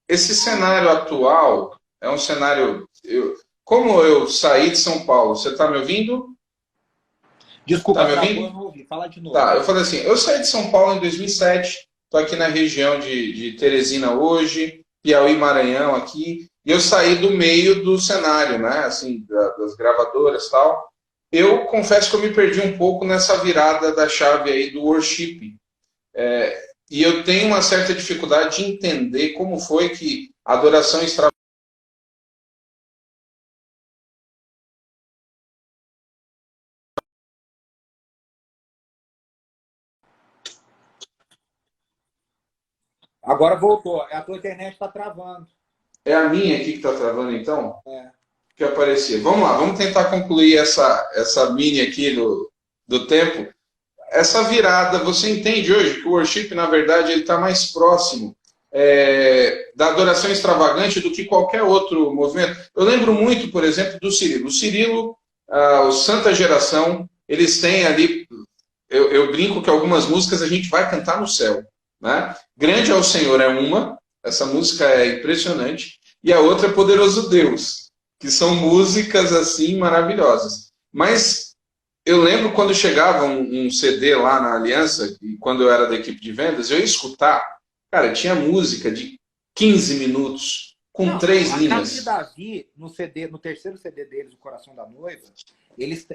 Esse cenário atual é um cenário... Como eu saí de São Paulo, você está me ouvindo? Desculpa, tá me ouvindo? Eu não ouvi. Fala de novo. Tá, eu falei assim, eu saí de São Paulo em 2007, estou aqui na região de Teresina hoje, Piauí, Maranhão aqui, e eu saí do meio do cenário, né, assim, das gravadoras e tal. Eu confesso que eu me perdi um pouco nessa virada da chave aí do worship. E eu tenho uma certa dificuldade de entender como foi que a adoração extravagante... Agora voltou. A tua internet está travando. É a minha aqui que está travando, então? É. Que aparecia. Vamos lá, vamos tentar concluir essa mini aqui do tempo. Essa virada, você entende hoje que o worship, na verdade, ele está mais próximo da adoração extravagante do que qualquer outro movimento. Eu lembro muito, por exemplo, do Cirilo. O Cirilo, o Santa Geração, eles têm ali, eu brinco que algumas músicas a gente vai cantar no céu. Né? Grande é o Senhor é uma, essa música é impressionante, e a outra é Poderoso Deus, que são músicas assim maravilhosas. Mas eu lembro quando chegava um CD lá na Aliança, e quando eu era da equipe de vendas, eu ia escutar, cara, tinha música de 15 minutos, com 3 linhas. A Casa de Davi, no terceiro CD deles, O Coração da Noiva,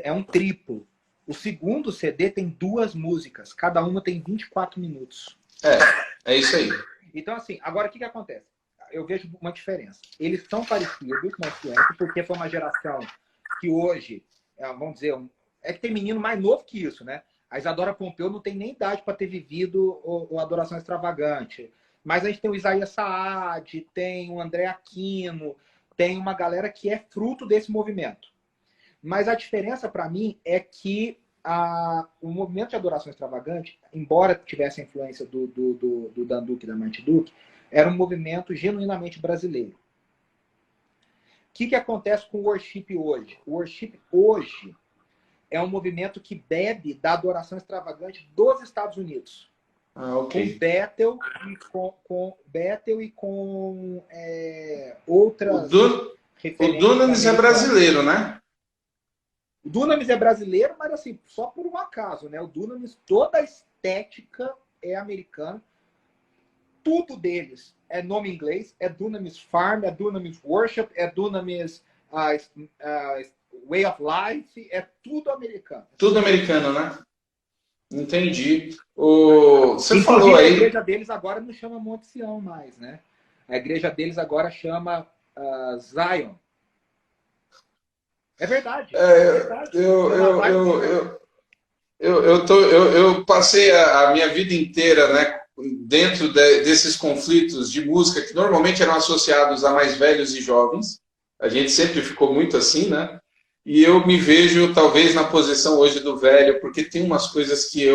é um triplo. O segundo CD tem 2 músicas, cada uma tem 24 minutos. É isso aí. Então, assim, agora o que acontece? Eu vejo uma diferença. Eles são parecidos na influência, porque foi uma geração que hoje, vamos dizer, é que tem menino mais novo que isso, né? A Isadora Pompeu não tem nem idade para ter vivido o Adoração Extravagante. Mas a gente tem o Isaías Saad, tem o André Aquino, tem uma galera que é fruto desse movimento. Mas a diferença para mim é que o movimento de adoração extravagante, embora tivesse a influência do Dan Duque e da Marty Duke, era um movimento genuinamente brasileiro. O que acontece com o worship hoje? O worship hoje é um movimento que bebe da adoração extravagante dos Estados Unidos. Okay. Com Bethel e com outras... O Dunamis é brasileiro, né? O Dunamis é brasileiro, mas assim, só por um acaso, né? O Dunamis, toda a estética é americana. Tudo deles é nome inglês. É Dunamis Farm, é Dunamis Worship, é Dunamis Way of Life. É tudo americano. Tudo americano, né? Entendi. Você inclusive, falou aí... A igreja deles agora não chama Monte Sião mais, né? A igreja deles agora chama Zion. É verdade. Eu passei a minha vida inteira, né, dentro desses conflitos de música que normalmente eram associados a mais velhos e jovens. A gente sempre ficou muito assim, né? E eu me vejo talvez na posição hoje do velho, porque tem umas coisas que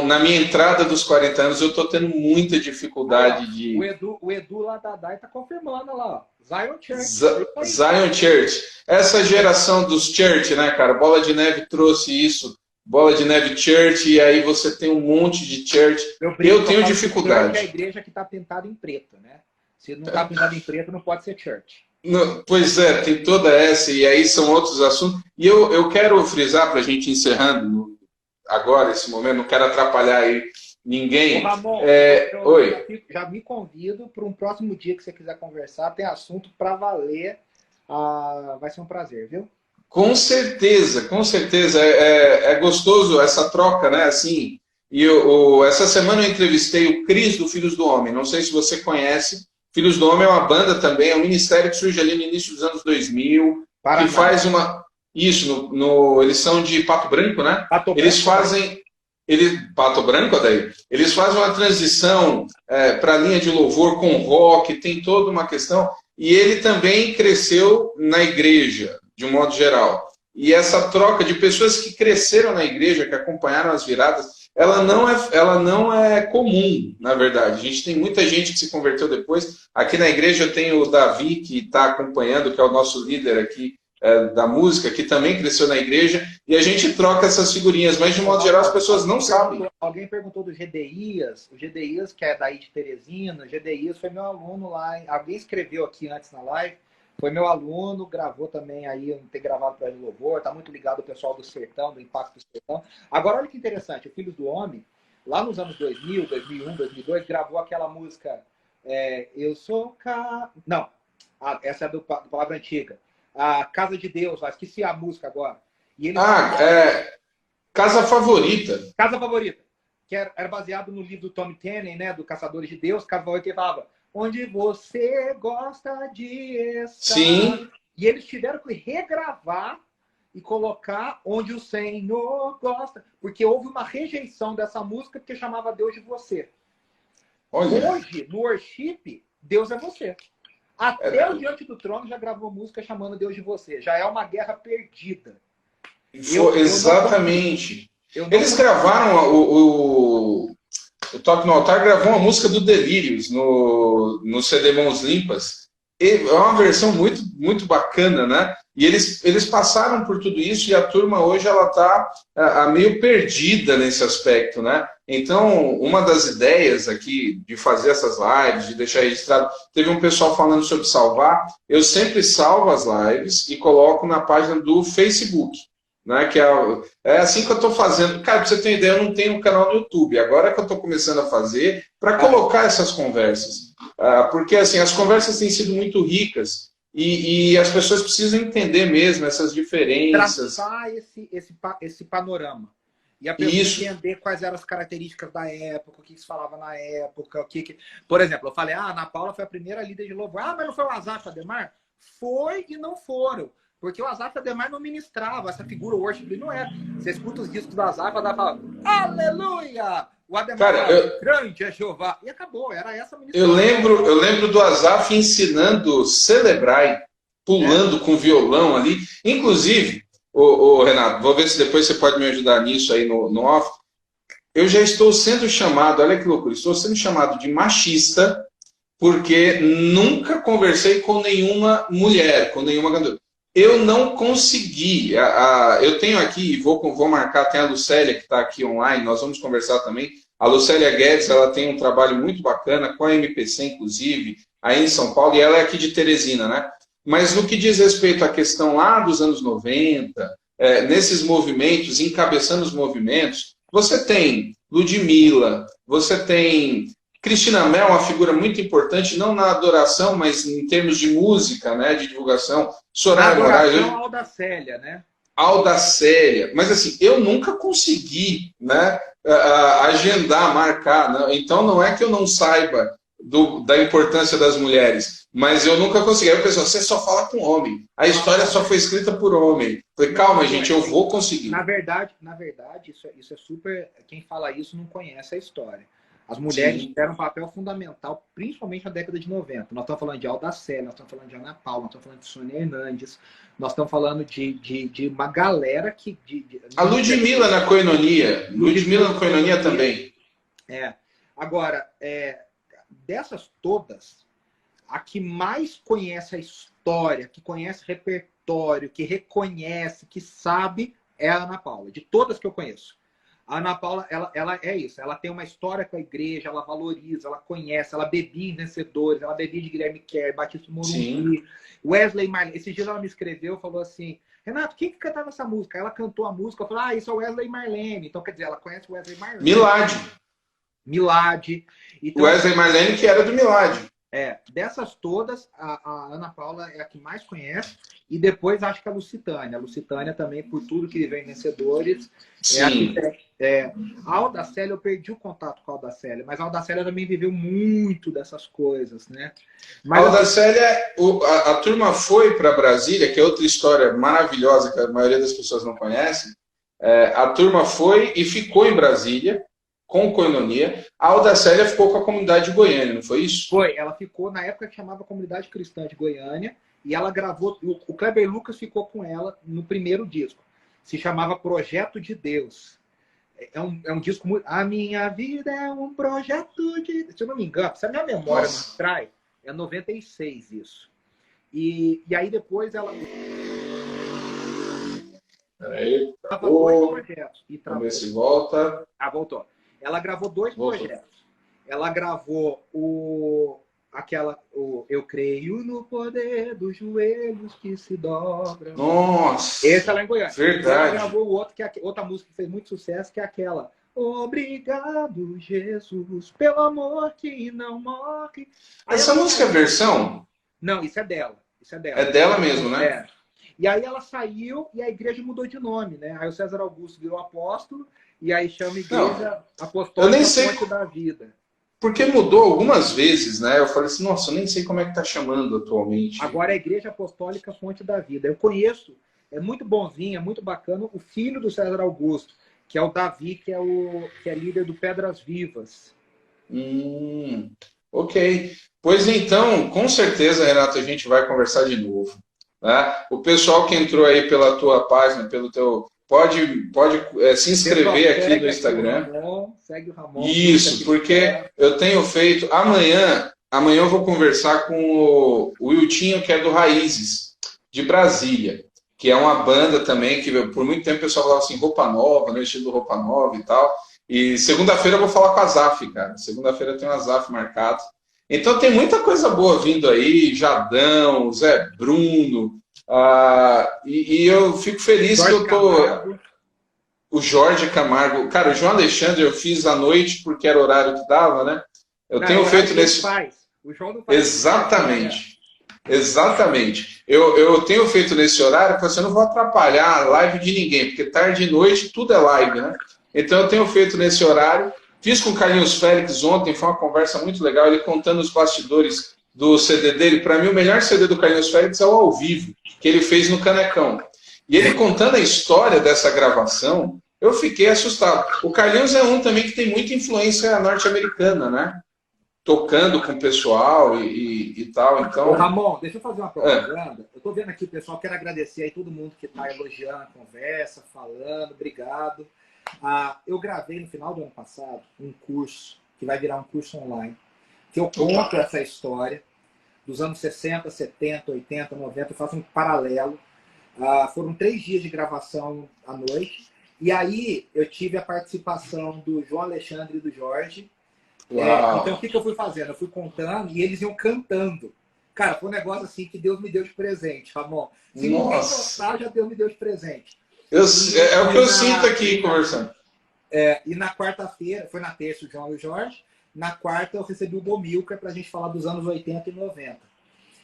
na minha entrada dos 40 anos, eu estou tendo muita dificuldade de... O Edu lá da DAI está confirmando lá, ó. Zion Church. Zion Church. Essa geração dos Church, né, cara? Bola de Neve trouxe isso. Bola de Neve Church, e aí você tem um monte de Church. Eu tenho dificuldade. É a igreja que está pintada em preto, né? Se não está pintada em preto, não pode ser Church. Pois é, tem toda essa, e aí são outros assuntos. E eu quero frisar, para a gente encerrando agora, esse momento, não quero atrapalhar aí ninguém. Ô, Ramon, oi. Já me convido para um próximo dia que você quiser conversar, tem assunto para valer. Vai ser um prazer, viu? Com certeza, com certeza. É gostoso essa troca, né? Assim, e essa semana eu entrevistei o Cris do Filhos do Homem, não sei se você conhece. Filhos do Homem é uma banda também, é um ministério que surge ali no início dos anos 2000, que faz uma... Isso, eles são de Pato Branco, né? Eles fazem... Pato Branco, daí? Eles fazem uma transição para a linha de louvor com rock, tem toda uma questão. E ele também cresceu na igreja, de um modo geral. E essa troca de pessoas que cresceram na igreja, que acompanharam as viradas, ela não é comum, na verdade. A gente tem muita gente que se converteu depois. Aqui na igreja eu tenho o Davi, que está acompanhando, que é o nosso líder aqui da música, que também cresceu na igreja, e a gente troca essas figurinhas, mas de modo geral as pessoas não sabem. Alguém perguntou do GDIas, o GDIas, que é daí de Teresina, o GDIas foi meu aluno lá, alguém escreveu aqui antes na live, foi meu aluno, gravou também aí, eu não tenho gravado para ele louvor, tá muito ligado ao pessoal do Sertão, do Impacto do Sertão. Agora olha que interessante, o Filhos do Homem, lá nos anos 2000, 2001, 2002, gravou aquela música Eu Sou Não, essa é do Palavra Antiga. A Casa de Deus, lá, esqueci a música agora. E ele Casa Favorita. Casa Favorita, que era baseado no livro do Tom Tenney, né, do Caçadores de Deus, Casa Favorita, que falava onde você gosta de estar. Sim. E eles tiveram que regravar e colocar onde o Senhor gosta, porque houve uma rejeição dessa música porque chamava Deus de você. Olha. Hoje, no worship, Deus é você. Até o Diante do Trono já gravou música chamando Deus de você. Já é uma guerra perdida. Exatamente. Eles gravaram o Toque no Altar, gravou uma música do Delírios no CD Mãos Limpas. É uma versão muito, muito bacana, né? E eles passaram por tudo isso e a turma hoje ela está meio perdida nesse aspecto, né? Então, uma das ideias aqui de fazer essas lives, de deixar registrado, teve um pessoal falando sobre salvar. Eu sempre salvo as lives e coloco na página do Facebook, né? Que é assim que eu estou fazendo. Cara, para você ter ideia, eu não tenho um canal no YouTube. Agora que eu estou começando a fazer para colocar essas conversas. Porque assim, as conversas têm sido muito ricas e as pessoas precisam entender mesmo essas diferenças. Traçar esse panorama. E a pessoa entender quais eram as características da época, o que se falava na época, o que... Por exemplo, eu falei, a Ana Paula foi a primeira líder de louvor. Mas não foi o Asaf Ademar? Foi e não foram. Porque o Asaf Ademar não ministrava, essa figura worship ele não é. Você escuta os discos do Asaf, ela fala, aleluia! O Ademar fala, grande é Jeová. E acabou, era essa ministração. Eu lembro do Asaf ensinando Celebrai, pulando com violão ali. Inclusive, Renato, vou ver se depois você pode me ajudar nisso aí no off. Eu já estou sendo chamado, olha que loucura, estou sendo chamado de machista porque nunca conversei com nenhuma mulher, com nenhuma cantora. Eu não consegui. Eu tenho aqui, vou marcar, tem a Lucélia que está aqui online, nós vamos conversar também. A Lucélia Guedes, ela tem um trabalho muito bacana, com a MPC, inclusive, aí em São Paulo, e ela é aqui de Teresina, né? Mas no que diz respeito à questão lá dos anos 90, nesses movimentos, encabeçando os movimentos, você tem Ludmilla, você tem Cristina Mel, uma figura muito importante, não na adoração, mas em termos de música, né, de divulgação. Soraya Moraes. Audacélia, né? Audacélia. Mas assim, eu nunca consegui, né, agendar, marcar. Né? Então não é que eu não saiba da importância das mulheres, mas eu nunca consegui. Aí o pessoal, você só fala com homem. A história só foi escrita por homem. Falei, calma, gente, eu vou conseguir. Na verdade, isso é super... Quem fala isso não conhece a história. As mulheres tiveram um papel fundamental, principalmente na década de 90. Nós estamos falando de Audacélia, nós estamos falando de Ana Paula, nós estamos falando de Sônia Hernandes, nós estamos falando de uma galera que... A Ludmilla na Koinonia. Ludmilla na Koinonia também. Agora, dessas todas, a que mais conhece a história, que conhece o repertório, que reconhece, que sabe, é a Ana Paula, de todas que eu conheço. A Ana Paula, ela é isso. Ela tem uma história com a igreja, ela valoriza, ela conhece, ela bebia em vencedores, ela bebia de Guilherme Kerr, Batista Morumbi, Wesley Marlene. Esses dias ela me escreveu, falou assim, Renato, quem que cantava essa música? Ela cantou a música, eu falei, isso é Wesley Marlene. Então, quer dizer, ela conhece Wesley Marlene. Milad. Então, Wesley Marlene, que era do Milad. Dessas todas, a Ana Paula é a que mais conhece. E depois acho que a Lucitânia. A Lucitânia também, por tudo que vem vencedores. A Audacélia, eu perdi o contato com a Audacélia, mas a Audacélia também viveu muito dessas coisas, né? Mas, a Audacélia, a turma foi para Brasília, que é outra história maravilhosa que a maioria das pessoas não conhece. A turma foi e ficou em Brasília, com Koinonia. A Audacélia ficou com a comunidade de Goiânia, não foi isso? Foi, ela ficou na época que chamava Comunidade Cristã de Goiânia, e ela gravou, o Kleber Lucas ficou com ela no primeiro disco. Se chamava Projeto de Deus. É um disco muito... A minha vida é um projeto de... Se eu não me engano, se a minha memória não trai, é 96 isso. E aí depois ela... Peraí. Gravou dois projetos. E Vamos ver se volta. Ah, voltou. Ela gravou dois projetos. Ela gravou Eu Creio no Poder dos Joelhos que se dobram. Nossa! Esse é lá em Goiânia. Verdade. Ela gravou o outro, outra música que fez muito sucesso, que é aquela. Obrigado, Jesus, pelo amor que não morre. Essa música é versão? Não, isso é dela. Isso é dela. É dela mesmo, né? É. E aí ela saiu e a igreja mudou de nome, né? Aí o César Augusto virou apóstolo e aí chama Igreja Apostólica Fonte da Vida. Porque mudou algumas vezes, né? Eu falei assim, nossa, eu nem sei como é que tá chamando atualmente. Agora é a Igreja Apostólica Fonte da Vida. Eu conheço, é muito bonzinho, é muito bacana, o filho do César Augusto, que é o Davi, que é líder do Pedras Vivas. Ok. Pois então, com certeza, Renato, a gente vai conversar de novo. Né? O pessoal que entrou aí pela tua página, pelo teu... Pode se inscrever aqui no Instagram. Segue o Ramon. Isso, porque eu tenho feito... Amanhã eu vou conversar com o Wiltinho, que é do Raízes, de Brasília, que é uma banda também, que por muito tempo o pessoal falava assim, roupa nova, no estilo roupa nova e tal. E segunda-feira eu vou falar com a Zaf, cara. Segunda-feira tem uma Zaf marcada. Então tem muita coisa boa vindo aí, Jadão, Zé Bruno, e eu fico feliz Jorge que eu tô... Camargo. O Jorge Camargo. Cara, o João Alexandre eu fiz à noite, porque era o horário que dava, né? Eu tenho feito nesse... O João não faz. Exatamente. Exatamente. Eu tenho feito nesse horário, porque eu não vou atrapalhar a live de ninguém, porque tarde e noite tudo é live, né? Então eu tenho feito nesse horário. Fiz com o Carlinhos Félix ontem, foi uma conversa muito legal, ele contando os bastidores do CD dele. Para mim, o melhor CD do Carlinhos Félix é o ao vivo, que ele fez no Canecão. E ele contando a história dessa gravação, eu fiquei assustado. O Carlinhos é um também que tem muita influência norte-americana, né? Tocando com o pessoal e tal, então... Ô, Ramon, deixa eu fazer uma propaganda. Eu tô vendo aqui o pessoal, quero agradecer aí todo mundo que tá elogiando a conversa, falando, obrigado. Eu gravei no final do ano passado um curso, que vai virar um curso online, que eu conto essa história dos anos 60, 70, 80, 90, eu faço um paralelo. Foram 3 dias de gravação à noite, e aí eu tive a participação do João Alexandre e do Jorge. Então o que eu fui fazendo? Eu fui contando e eles iam cantando. Cara, foi um negócio assim que Deus me deu de presente, Ramon. Se ninguém gostar, já Deus me deu de presente. É o que eu sinto aqui conversando. E na quarta-feira, foi na terça o João e o Jorge, na quarta eu recebi o Bomilcar pra gente falar dos anos 80 e 90.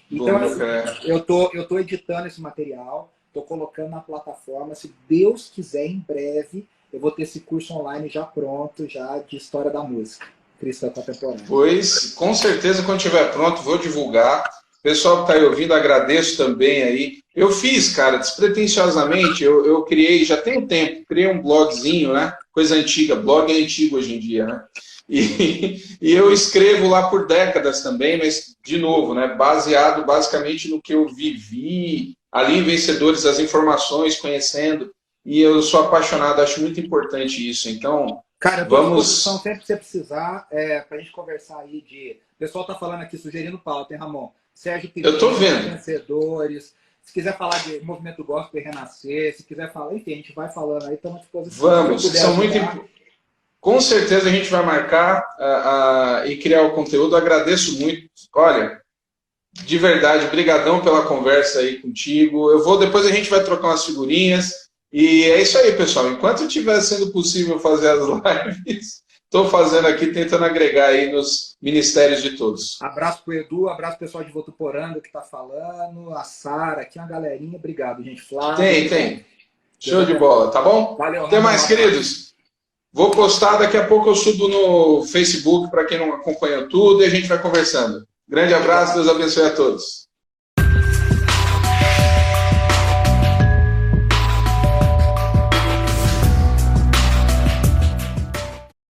Então eu tô editando esse material, tô colocando na plataforma. Se Deus quiser, em breve, eu vou ter esse curso online já pronto, já de história da música cristã contemporânea. Pois, com certeza, quando estiver pronto, vou divulgar. Pessoal que está aí ouvindo, agradeço também aí. Eu fiz, cara, despretensiosamente, eu criei, já tem um tempo, criei um blogzinho, né? Coisa antiga, blog é antigo hoje em dia, né? E eu escrevo lá por décadas também, mas, de novo, né? Baseado basicamente no que eu vivi, ali em Vencedores, as informações, conhecendo. E eu sou apaixonado, acho muito importante isso. Então, cara, eu tô à disposição sempre que você precisar, pra gente conversar aí de... O pessoal tá falando aqui, sugerindo pauta, hein, Ramon? Sérgio Pires, eu tô vendo. Vencedores. Se quiser falar de movimento gospel e renascer, se quiser falar, enfim, a gente vai falando aí, estamos à disposição. Vamos, são muito com certeza a gente vai marcar e criar o conteúdo. Agradeço muito. Olha, de verdade, brigadão pela conversa aí contigo. Depois a gente vai trocar umas figurinhas. E é isso aí, pessoal. Enquanto estiver sendo possível fazer as lives, estou fazendo aqui, tentando agregar aí nos ministérios de todos. Abraço pro Edu, abraço pro pessoal de Votuporanga que está falando, a Sara, aqui uma galerinha. Obrigado, gente. Flávio. Tem. Show de bola, tá bom? Valeu. Até mais, queridos. Vou postar, daqui a pouco eu subo no Facebook para quem não acompanha tudo e a gente vai conversando. Grande abraço, Deus abençoe a todos.